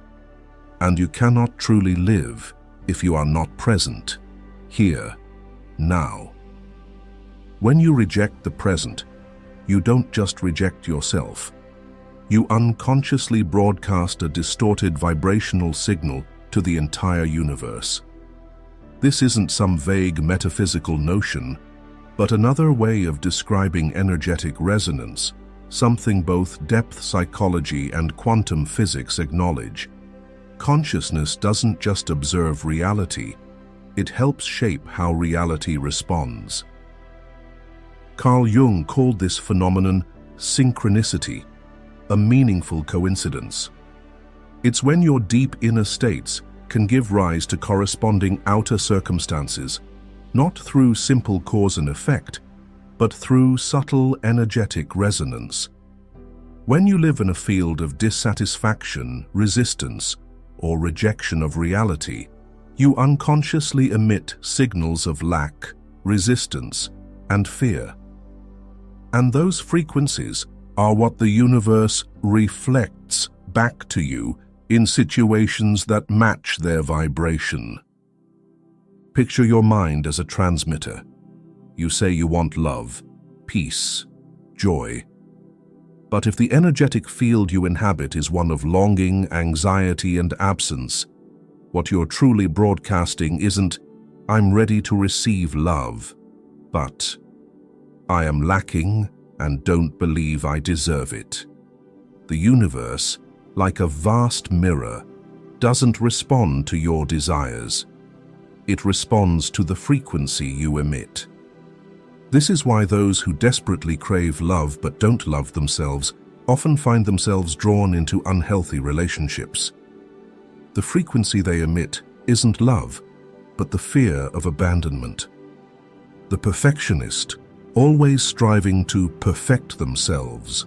And you cannot truly live if you are not present, here, now. When you reject the present, you don't just reject yourself. You unconsciously broadcast a distorted vibrational signal to the entire universe. This isn't some vague metaphysical notion, but another way of describing energetic resonance, something both depth psychology and quantum physics acknowledge. Consciousness doesn't just observe reality, it helps shape how reality responds. Carl Jung called this phenomenon synchronicity, a meaningful coincidence. It's when your deep inner states can give rise to corresponding outer circumstances, not through simple cause and effect, but through subtle energetic resonance. When you live in a field of dissatisfaction, resistance, or rejection of reality, you unconsciously emit signals of lack, resistance, and fear. And those frequencies are what the universe reflects back to you in situations that match their vibration. Picture your mind as a transmitter. You say you want love, peace, joy. But if the energetic field you inhabit is one of longing, anxiety, and absence, what you're truly broadcasting isn't, "I'm ready to receive love," but, "I am lacking and don't believe I deserve it." The universe, like a vast mirror, doesn't respond to your desires. It responds to the frequency you emit. This is why those who desperately crave love but don't love themselves often find themselves drawn into unhealthy relationships. The frequency they emit isn't love, but the fear of abandonment. The perfectionist, always striving to perfect themselves,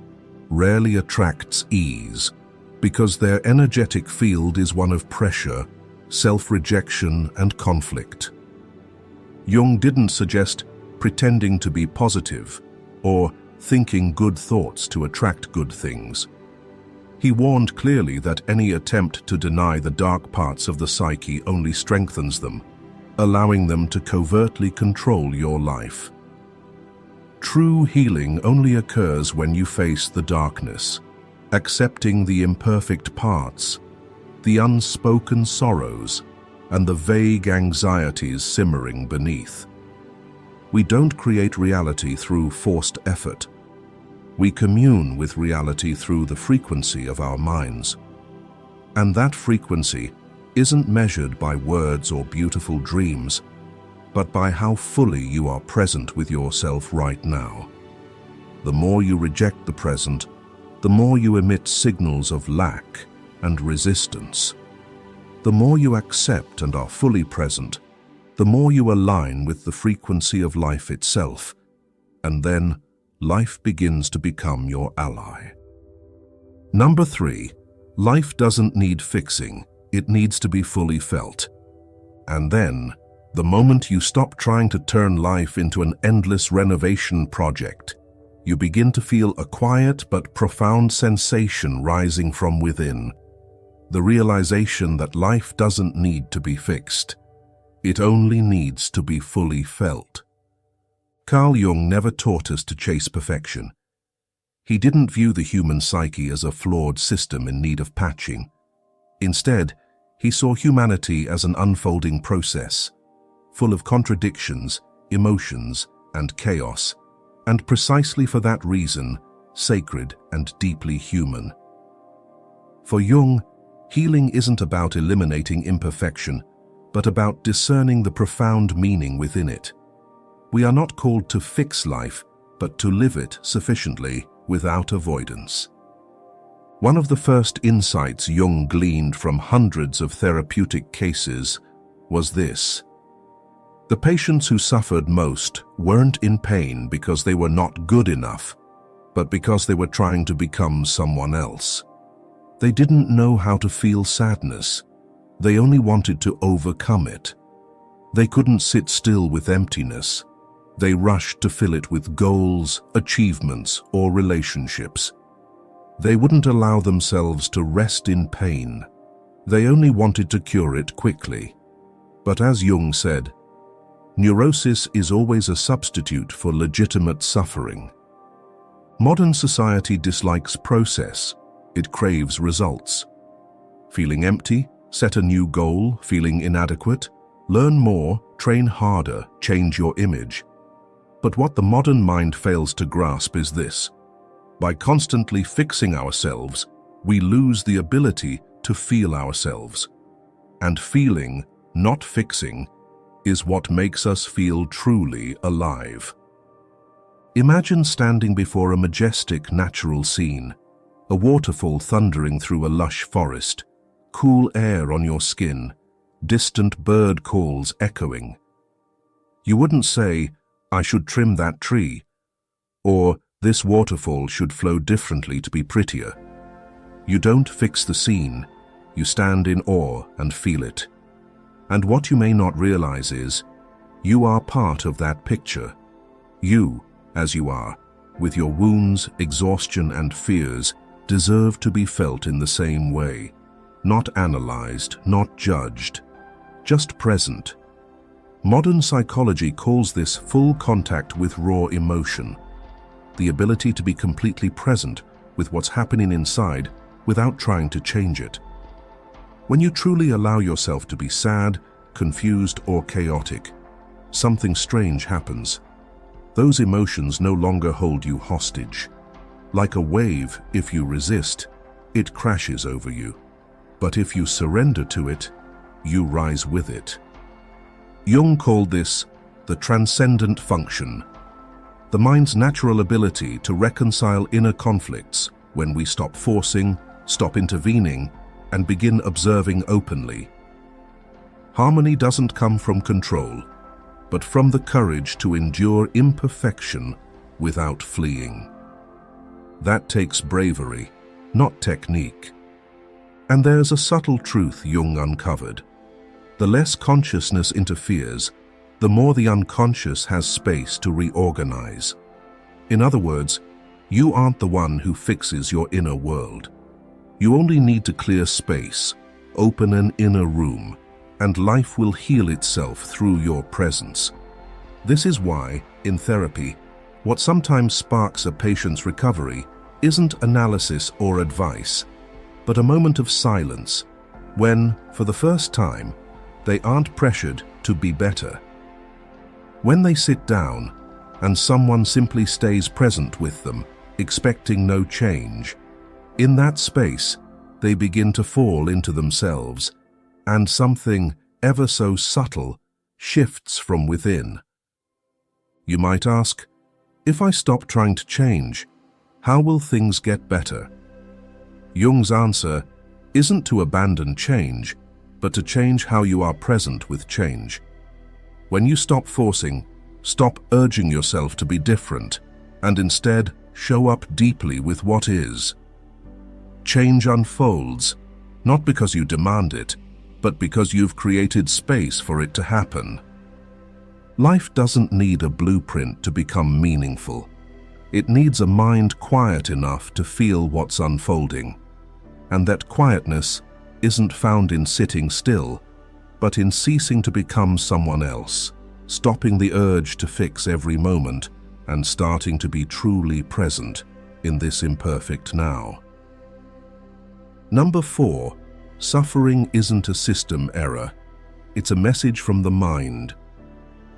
rarely attracts ease, because their energetic field is one of pressure, self-rejection, and conflict. Jung didn't suggest pretending to be positive or thinking good thoughts to attract good things. He warned clearly that any attempt to deny the dark parts of the psyche only strengthens them, allowing them to covertly control your life. True healing only occurs when you face the darkness, accepting the imperfect parts, the unspoken sorrows, and the vague anxieties simmering beneath. We don't create reality through forced effort. We commune with reality through the frequency of our minds. And that frequency isn't measured by words or beautiful dreams, but by how fully you are present with yourself right now. The more you reject the present, the more you emit signals of lack and resistance. The more you accept and are fully present, the more you align with the frequency of life itself, and then life begins to become your ally. Number 3, life doesn't need fixing, it needs to be fully felt. And then, the moment you stop trying to turn life into an endless renovation project, you begin to feel a quiet but profound sensation rising from within. The realization that life doesn't need to be fixed. It only needs to be fully felt. Carl Jung never taught us to chase perfection. He didn't view the human psyche as a flawed system in need of patching. Instead, he saw humanity as an unfolding process, full of contradictions, emotions, and chaos, and precisely for that reason, sacred and deeply human. For Jung, healing isn't about eliminating imperfection, but about discerning the profound meaning within it. We are not called to fix life, but to live it sufficiently without avoidance. One of the first insights Jung gleaned from hundreds of therapeutic cases was this: the patients who suffered most weren't in pain because they were not good enough, but because they were trying to become someone else. They didn't know how to feel sadness. They only wanted to overcome it. They couldn't sit still with emptiness. They rushed to fill it with goals, achievements, or relationships. They wouldn't allow themselves to rest in pain. They only wanted to cure it quickly. But as Jung said, neurosis is always a substitute for legitimate suffering. Modern society dislikes process. It craves results. Feeling empty? Set a new goal. Feeling inadequate? Learn more, train harder, change your image. But what the modern mind fails to grasp is this: by constantly fixing ourselves, we lose the ability to feel ourselves. And feeling, not fixing, is what makes us feel truly alive. Imagine standing before a majestic natural scene, a waterfall thundering through a lush forest, cool air on your skin, distant bird calls echoing. You wouldn't say, "I should trim that tree," or "this waterfall should flow differently to be prettier." You don't fix the scene, you stand in awe and feel it. And what you may not realize is, you are part of that picture. You, as you are, with your wounds, exhaustion, and fears, deserve to be felt in the same way. Not analyzed, not judged, just present. Modern psychology calls this full contact with raw emotion, the ability to be completely present with what's happening inside without trying to change it. When you truly allow yourself to be sad, confused, or chaotic, something strange happens. Those emotions no longer hold you hostage. Like a wave, if you resist, it crashes over you. But if you surrender to it, you rise with it. Jung called this the transcendent function, the mind's natural ability to reconcile inner conflicts when we stop forcing, stop intervening, and begin observing openly. Harmony doesn't come from control, but from the courage to endure imperfection without fleeing. That takes bravery, not technique. And there's a subtle truth Jung uncovered. The less consciousness interferes, the more the unconscious has space to reorganize. In other words, you aren't the one who fixes your inner world. You only need to clear space, open an inner room, and life will heal itself through your presence. This is why, in therapy, what sometimes sparks a patient's recovery isn't analysis or advice, but a moment of silence when, for the first time, they aren't pressured to be better. When they sit down and someone simply stays present with them, expecting no change, in that space, they begin to fall into themselves, and something ever so subtle shifts from within. You might ask, If I stop trying to change, how will things get better? Jung's answer isn't to abandon change, but to change how you are present with change. When you stop forcing, stop urging yourself to be different, and instead show up deeply with what is. Change unfolds, not because you demand it, but because you've created space for it to happen. Life doesn't need a blueprint to become meaningful. It needs a mind quiet enough to feel what's unfolding. And that quietness isn't found in sitting still, but in ceasing to become someone else, stopping the urge to fix every moment, and starting to be truly present in this imperfect now. Number 4, suffering isn't a system error. It's a message from the mind.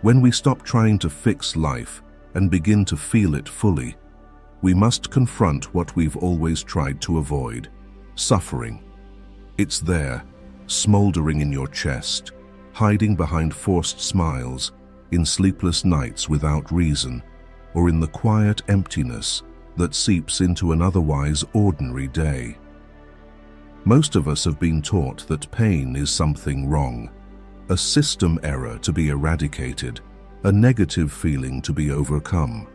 When we stop trying to fix life and begin to feel it fully, we must confront what we've always tried to avoid: suffering. It's there, smoldering in your chest, hiding behind forced smiles, in sleepless nights without reason, or in the quiet emptiness that seeps into an otherwise ordinary day. Most of us have been taught that pain is something wrong, a system error to be eradicated, a negative feeling to be overcome.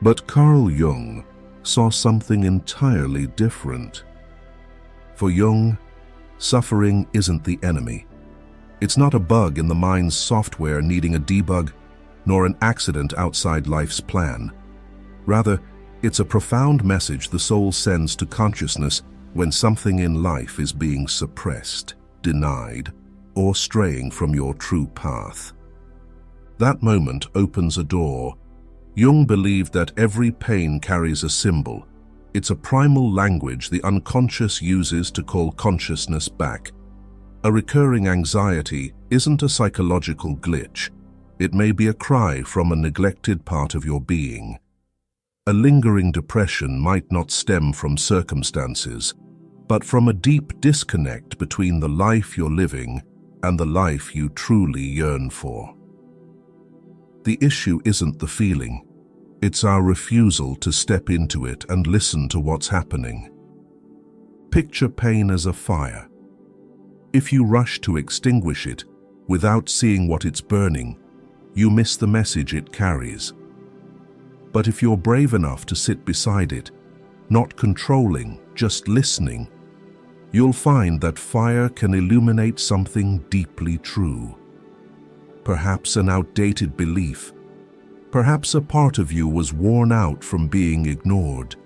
But Carl Jung saw something entirely different. For Jung, suffering isn't the enemy. It's not a bug in the mind's software needing a debug, nor an accident outside life's plan. Rather, it's a profound message the soul sends to consciousness when something in life is being suppressed, denied, or straying from your true path. That moment opens a door. Jung believed that every pain carries a symbol. It's a primal language the unconscious uses to call consciousness back. A recurring anxiety isn't a psychological glitch. It may be a cry from a neglected part of your being. A lingering depression might not stem from circumstances, but from a deep disconnect between the life you're living and the life you truly yearn for. The issue isn't the feeling. It's our refusal to step into it and listen to what's happening. Picture pain as a fire. If you rush to extinguish it without seeing what it's burning, you miss the message it carries. But if you're brave enough to sit beside it, not controlling, just listening, you'll find that fire can illuminate something deeply true. Perhaps an outdated belief. Perhaps a part of you was worn out from being ignored.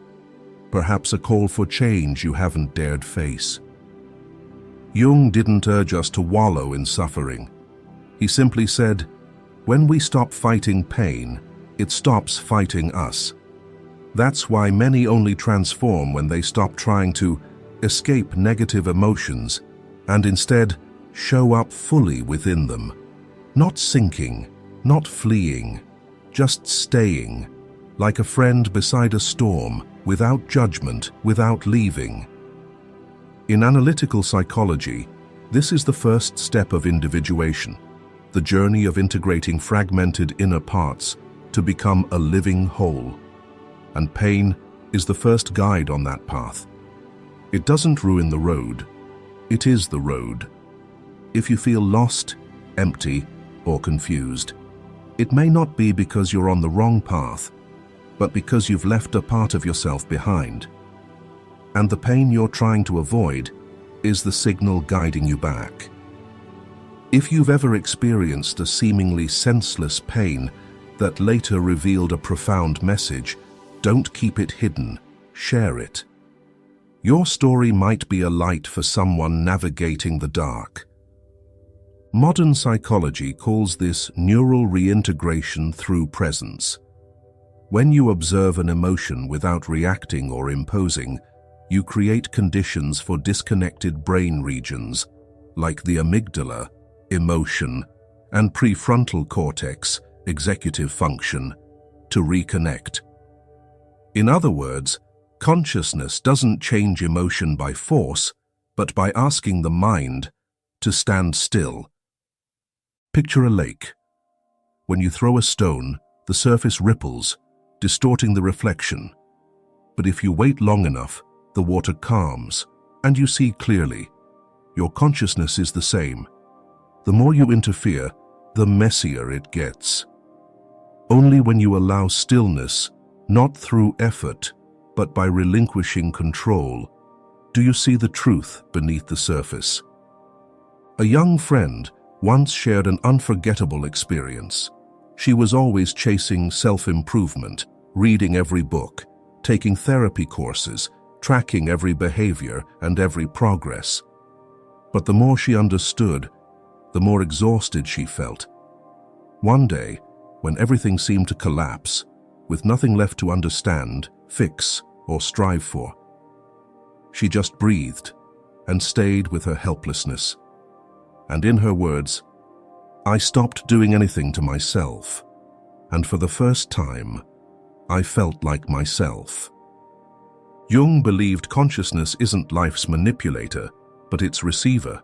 Perhaps a call for change you haven't dared face. Jung didn't urge us to wallow in suffering. He simply said, when we stop fighting pain, it stops fighting us. That's why many only transform when they stop trying to escape negative emotions and instead show up fully within them. Not sinking, not fleeing, just staying, like a friend beside a storm, without judgment, without leaving. In analytical psychology, this is the first step of individuation, the journey of integrating fragmented inner parts to become a living whole. And pain is the first guide on that path. It doesn't ruin the road, it is the road. If you feel lost, empty, or confused, it may not be because you're on the wrong path, but because you've left a part of yourself behind. And the pain you're trying to avoid is the signal guiding you back. If you've ever experienced a seemingly senseless pain that later revealed a profound message, don't keep it hidden, share it. Your story might be a light for someone navigating the dark. Modern psychology calls this neural reintegration through presence. When you observe an emotion without reacting or imposing, you create conditions for disconnected brain regions, like the amygdala, emotion, and prefrontal cortex, executive function, to reconnect. In other words, consciousness doesn't change emotion by force, but by asking the mind to stand still. Picture a lake. When you throw a stone, the surface ripples, distorting the reflection. But if you wait long enough, the water calms, and you see clearly. Your consciousness is the same. The more you interfere, the messier it gets. Only when you allow stillness, not through effort, but by relinquishing control, do you see the truth beneath the surface. A young friend once shared an unforgettable experience. She was always chasing self-improvement, reading every book, taking therapy courses, tracking every behavior and every progress. But the more she understood, the more exhausted she felt. One day, when everything seemed to collapse, with nothing left to understand, fix, or strive for, she just breathed and stayed with her helplessness. And in her words, "I stopped doing anything to myself, and for the first time, I felt like myself." Jung believed consciousness isn't life's manipulator, but its receiver.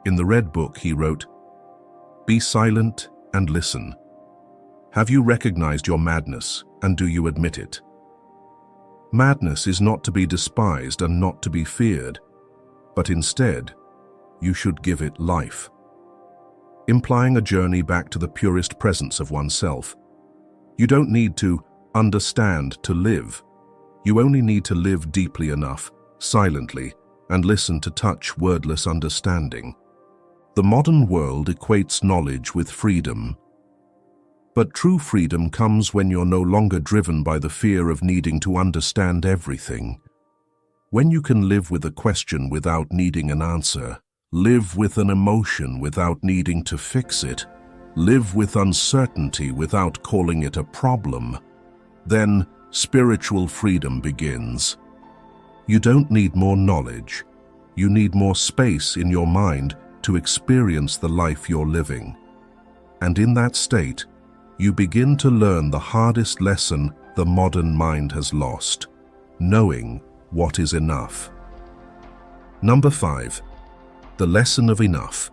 In the Red Book, he wrote, "Be silent and listen. Have you recognized your madness, and do you admit it?" Madness is not to be despised and not to be feared, but instead, you should give it life, implying a journey back to the purest presence of oneself. You don't need to understand to live. You only need to live deeply enough, silently, and listen to touch wordless understanding. The modern world equates knowledge with freedom. But true freedom comes when you're no longer driven by the fear of needing to understand everything. When you can live with a question without needing an answer, live with an emotion without needing to fix it, live with uncertainty without calling it a problem, then spiritual freedom begins. You don't need more knowledge. You need more space in your mind to experience the life you're living. And in that state, you begin to learn the hardest lesson the modern mind has lost: knowing what is enough. Number 5. The lesson of enough.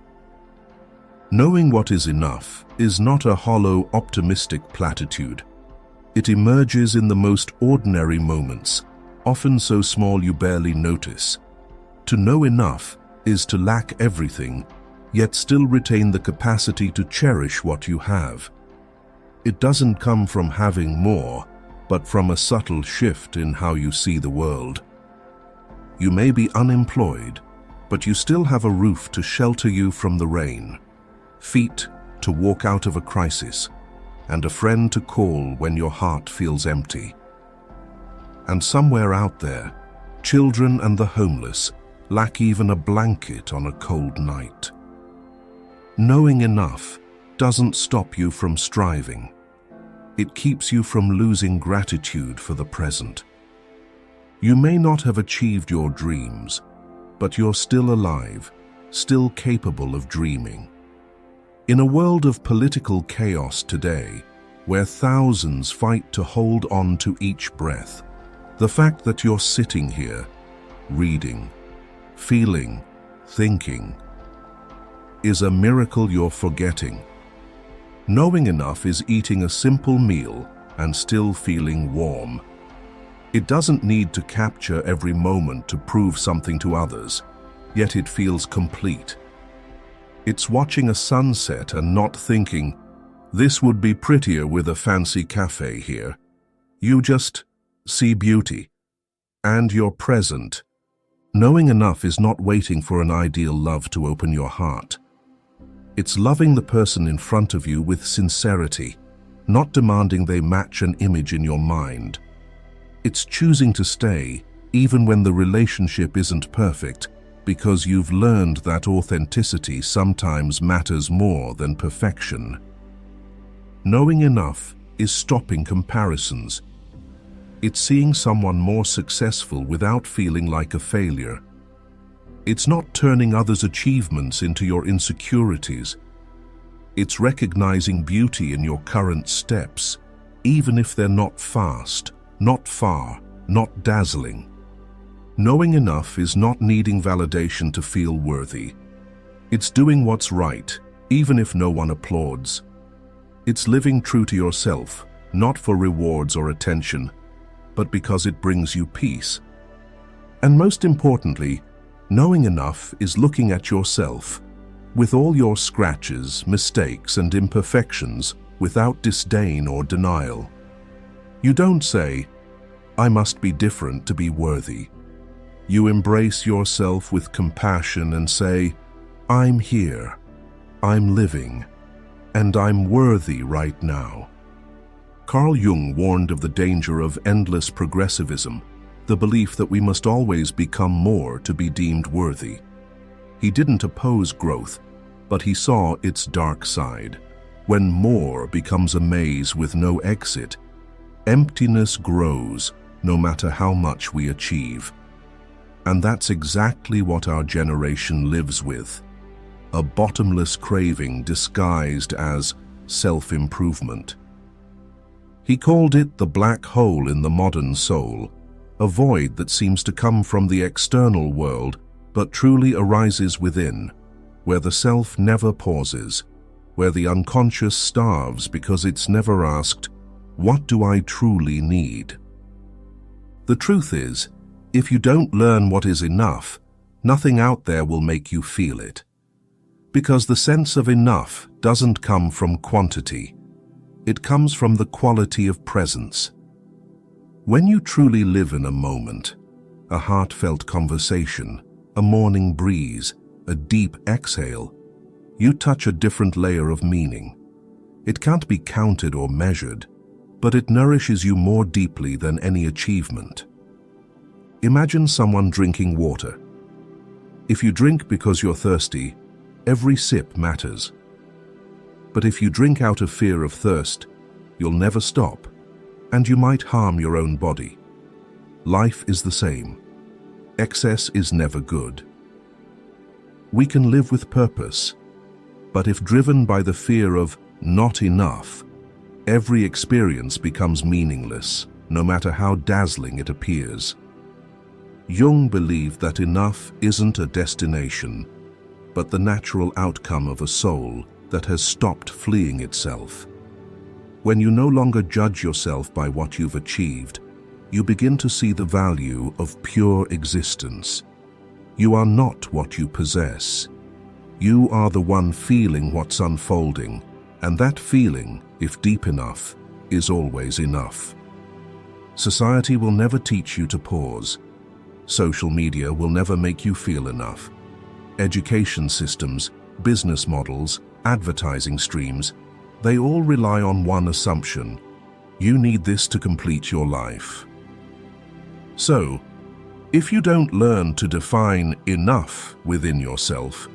Knowing what is enough is not a hollow, optimistic platitude. It emerges in the most ordinary moments, often so small you barely notice. To know enough is to lack everything, yet still retain the capacity to cherish what you have. It doesn't come from having more, but from a subtle shift in how you see the world. You may be unemployed, but you still have a roof to shelter you from the rain, feet to walk out of a crisis, and a friend to call when your heart feels empty. And somewhere out there, children and the homeless lack even a blanket on a cold night. Knowing enough doesn't stop you from striving. It keeps you from losing gratitude for the present. You may not have achieved your dreams, but you're still alive, still capable of dreaming. In a world of political chaos today, where thousands fight to hold on to each breath, the fact that you're sitting here, reading, feeling, thinking, is a miracle you're forgetting. Knowing enough is eating a simple meal and still feeling warm. It doesn't need to capture every moment to prove something to others, yet it feels complete. It's watching a sunset and not thinking, "This would be prettier with a fancy cafe here." You just see beauty, and you're present. Knowing enough is not waiting for an ideal love to open your heart. It's loving the person in front of you with sincerity, not demanding they match an image in your mind. It's choosing to stay, even when the relationship isn't perfect, because you've learned that authenticity sometimes matters more than perfection. Knowing enough is stopping comparisons. It's seeing someone more successful without feeling like a failure. It's not turning others' achievements into your insecurities. It's recognizing beauty in your current steps, even if they're not fast, not far, not dazzling. Knowing enough is not needing validation to feel worthy. It's doing what's right, even if no one applauds. It's living true to yourself, not for rewards or attention, but because it brings you peace. And most importantly, knowing enough is looking at yourself, with all your scratches, mistakes, and imperfections, without disdain or denial. You don't say, "I must be different to be worthy." You embrace yourself with compassion and say, "I'm here, I'm living, and I'm worthy right now." Carl Jung warned of the danger of endless progressivism, the belief that we must always become more to be deemed worthy. He didn't oppose growth, but he saw its dark side. When more becomes a maze with no exit, emptiness grows no matter how much we achieve. And that's exactly what our generation lives with, a bottomless craving disguised as self-improvement. He called it the black hole in the modern soul, a void that seems to come from the external world but truly arises within, where the self never pauses, where the unconscious starves because it's never asked, "What do I truly need?" The truth is, if you don't learn what is enough, nothing out there will make you feel it. Because the sense of enough doesn't come from quantity. It comes from the quality of presence. When you truly live in a moment, a heartfelt conversation, a morning breeze, a deep exhale, you touch a different layer of meaning. It can't be counted or measured, but it nourishes you more deeply than any achievement. Imagine someone drinking water. If you drink because you're thirsty, every sip matters. But if you drink out of fear of thirst, you'll never stop, and you might harm your own body. Life is the same. Excess is never good. We can live with purpose, but if driven by the fear of not enough, every experience becomes meaningless, no matter how dazzling it appears. Jung believed that enough isn't a destination, but the natural outcome of a soul that has stopped fleeing itself. When you no longer judge yourself by what you've achieved, you begin to see the value of pure existence. You are not what you possess. You are the one feeling what's unfolding, and that feeling, if deep enough, is always enough. Society will never teach you to pause. Social media will never make you feel enough. Education systems, business models, advertising streams, they all rely on one assumption: you need this to complete your life. So, if you don't learn to define enough within yourself,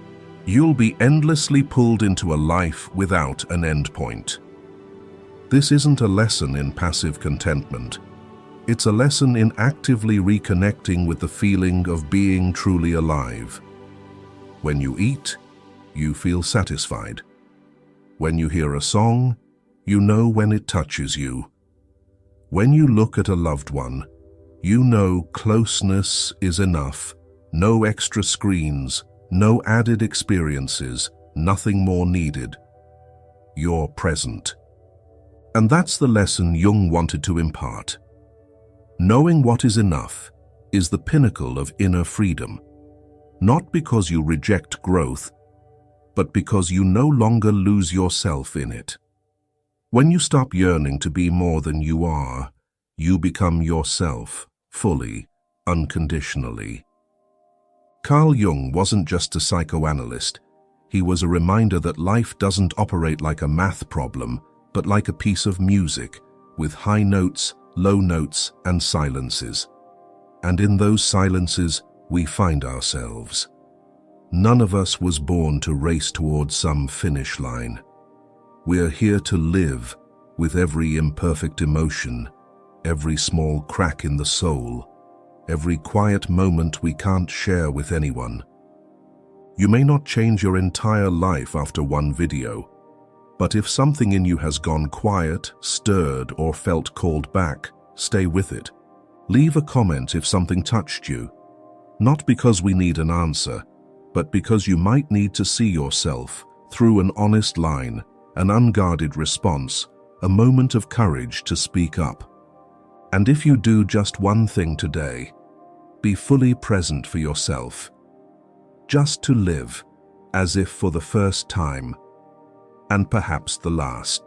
you'll be endlessly pulled into a life without an endpoint. This isn't a lesson in passive contentment. It's a lesson in actively reconnecting with the feeling of being truly alive. When you eat, you feel satisfied. When you hear a song, you know when it touches you. When you look at a loved one, you know closeness is enough, no extra screens, no added experiences, nothing more needed. You're present. And that's the lesson Jung wanted to impart. Knowing what is enough is the pinnacle of inner freedom, not because you reject growth, but because you no longer lose yourself in it. When you stop yearning to be more than you are, you become yourself, fully, unconditionally. Carl Jung wasn't just a psychoanalyst. He was a reminder that life doesn't operate like a math problem, but like a piece of music, with high notes, low notes, and silences. And in those silences, we find ourselves. None of us was born to race towards some finish line. We're here to live with every imperfect emotion, every small crack in the soul, every quiet moment we can't share with anyone. You may not change your entire life after one video, but if something in you has gone quiet, stirred, or felt called back, stay with it. Leave a comment if something touched you, not because we need an answer, but because you might need to see yourself through an honest line an unguarded response, a moment of courage to speak up. And if you do just one thing today, be fully present for yourself. Just to live, as if for the first time, and perhaps the last.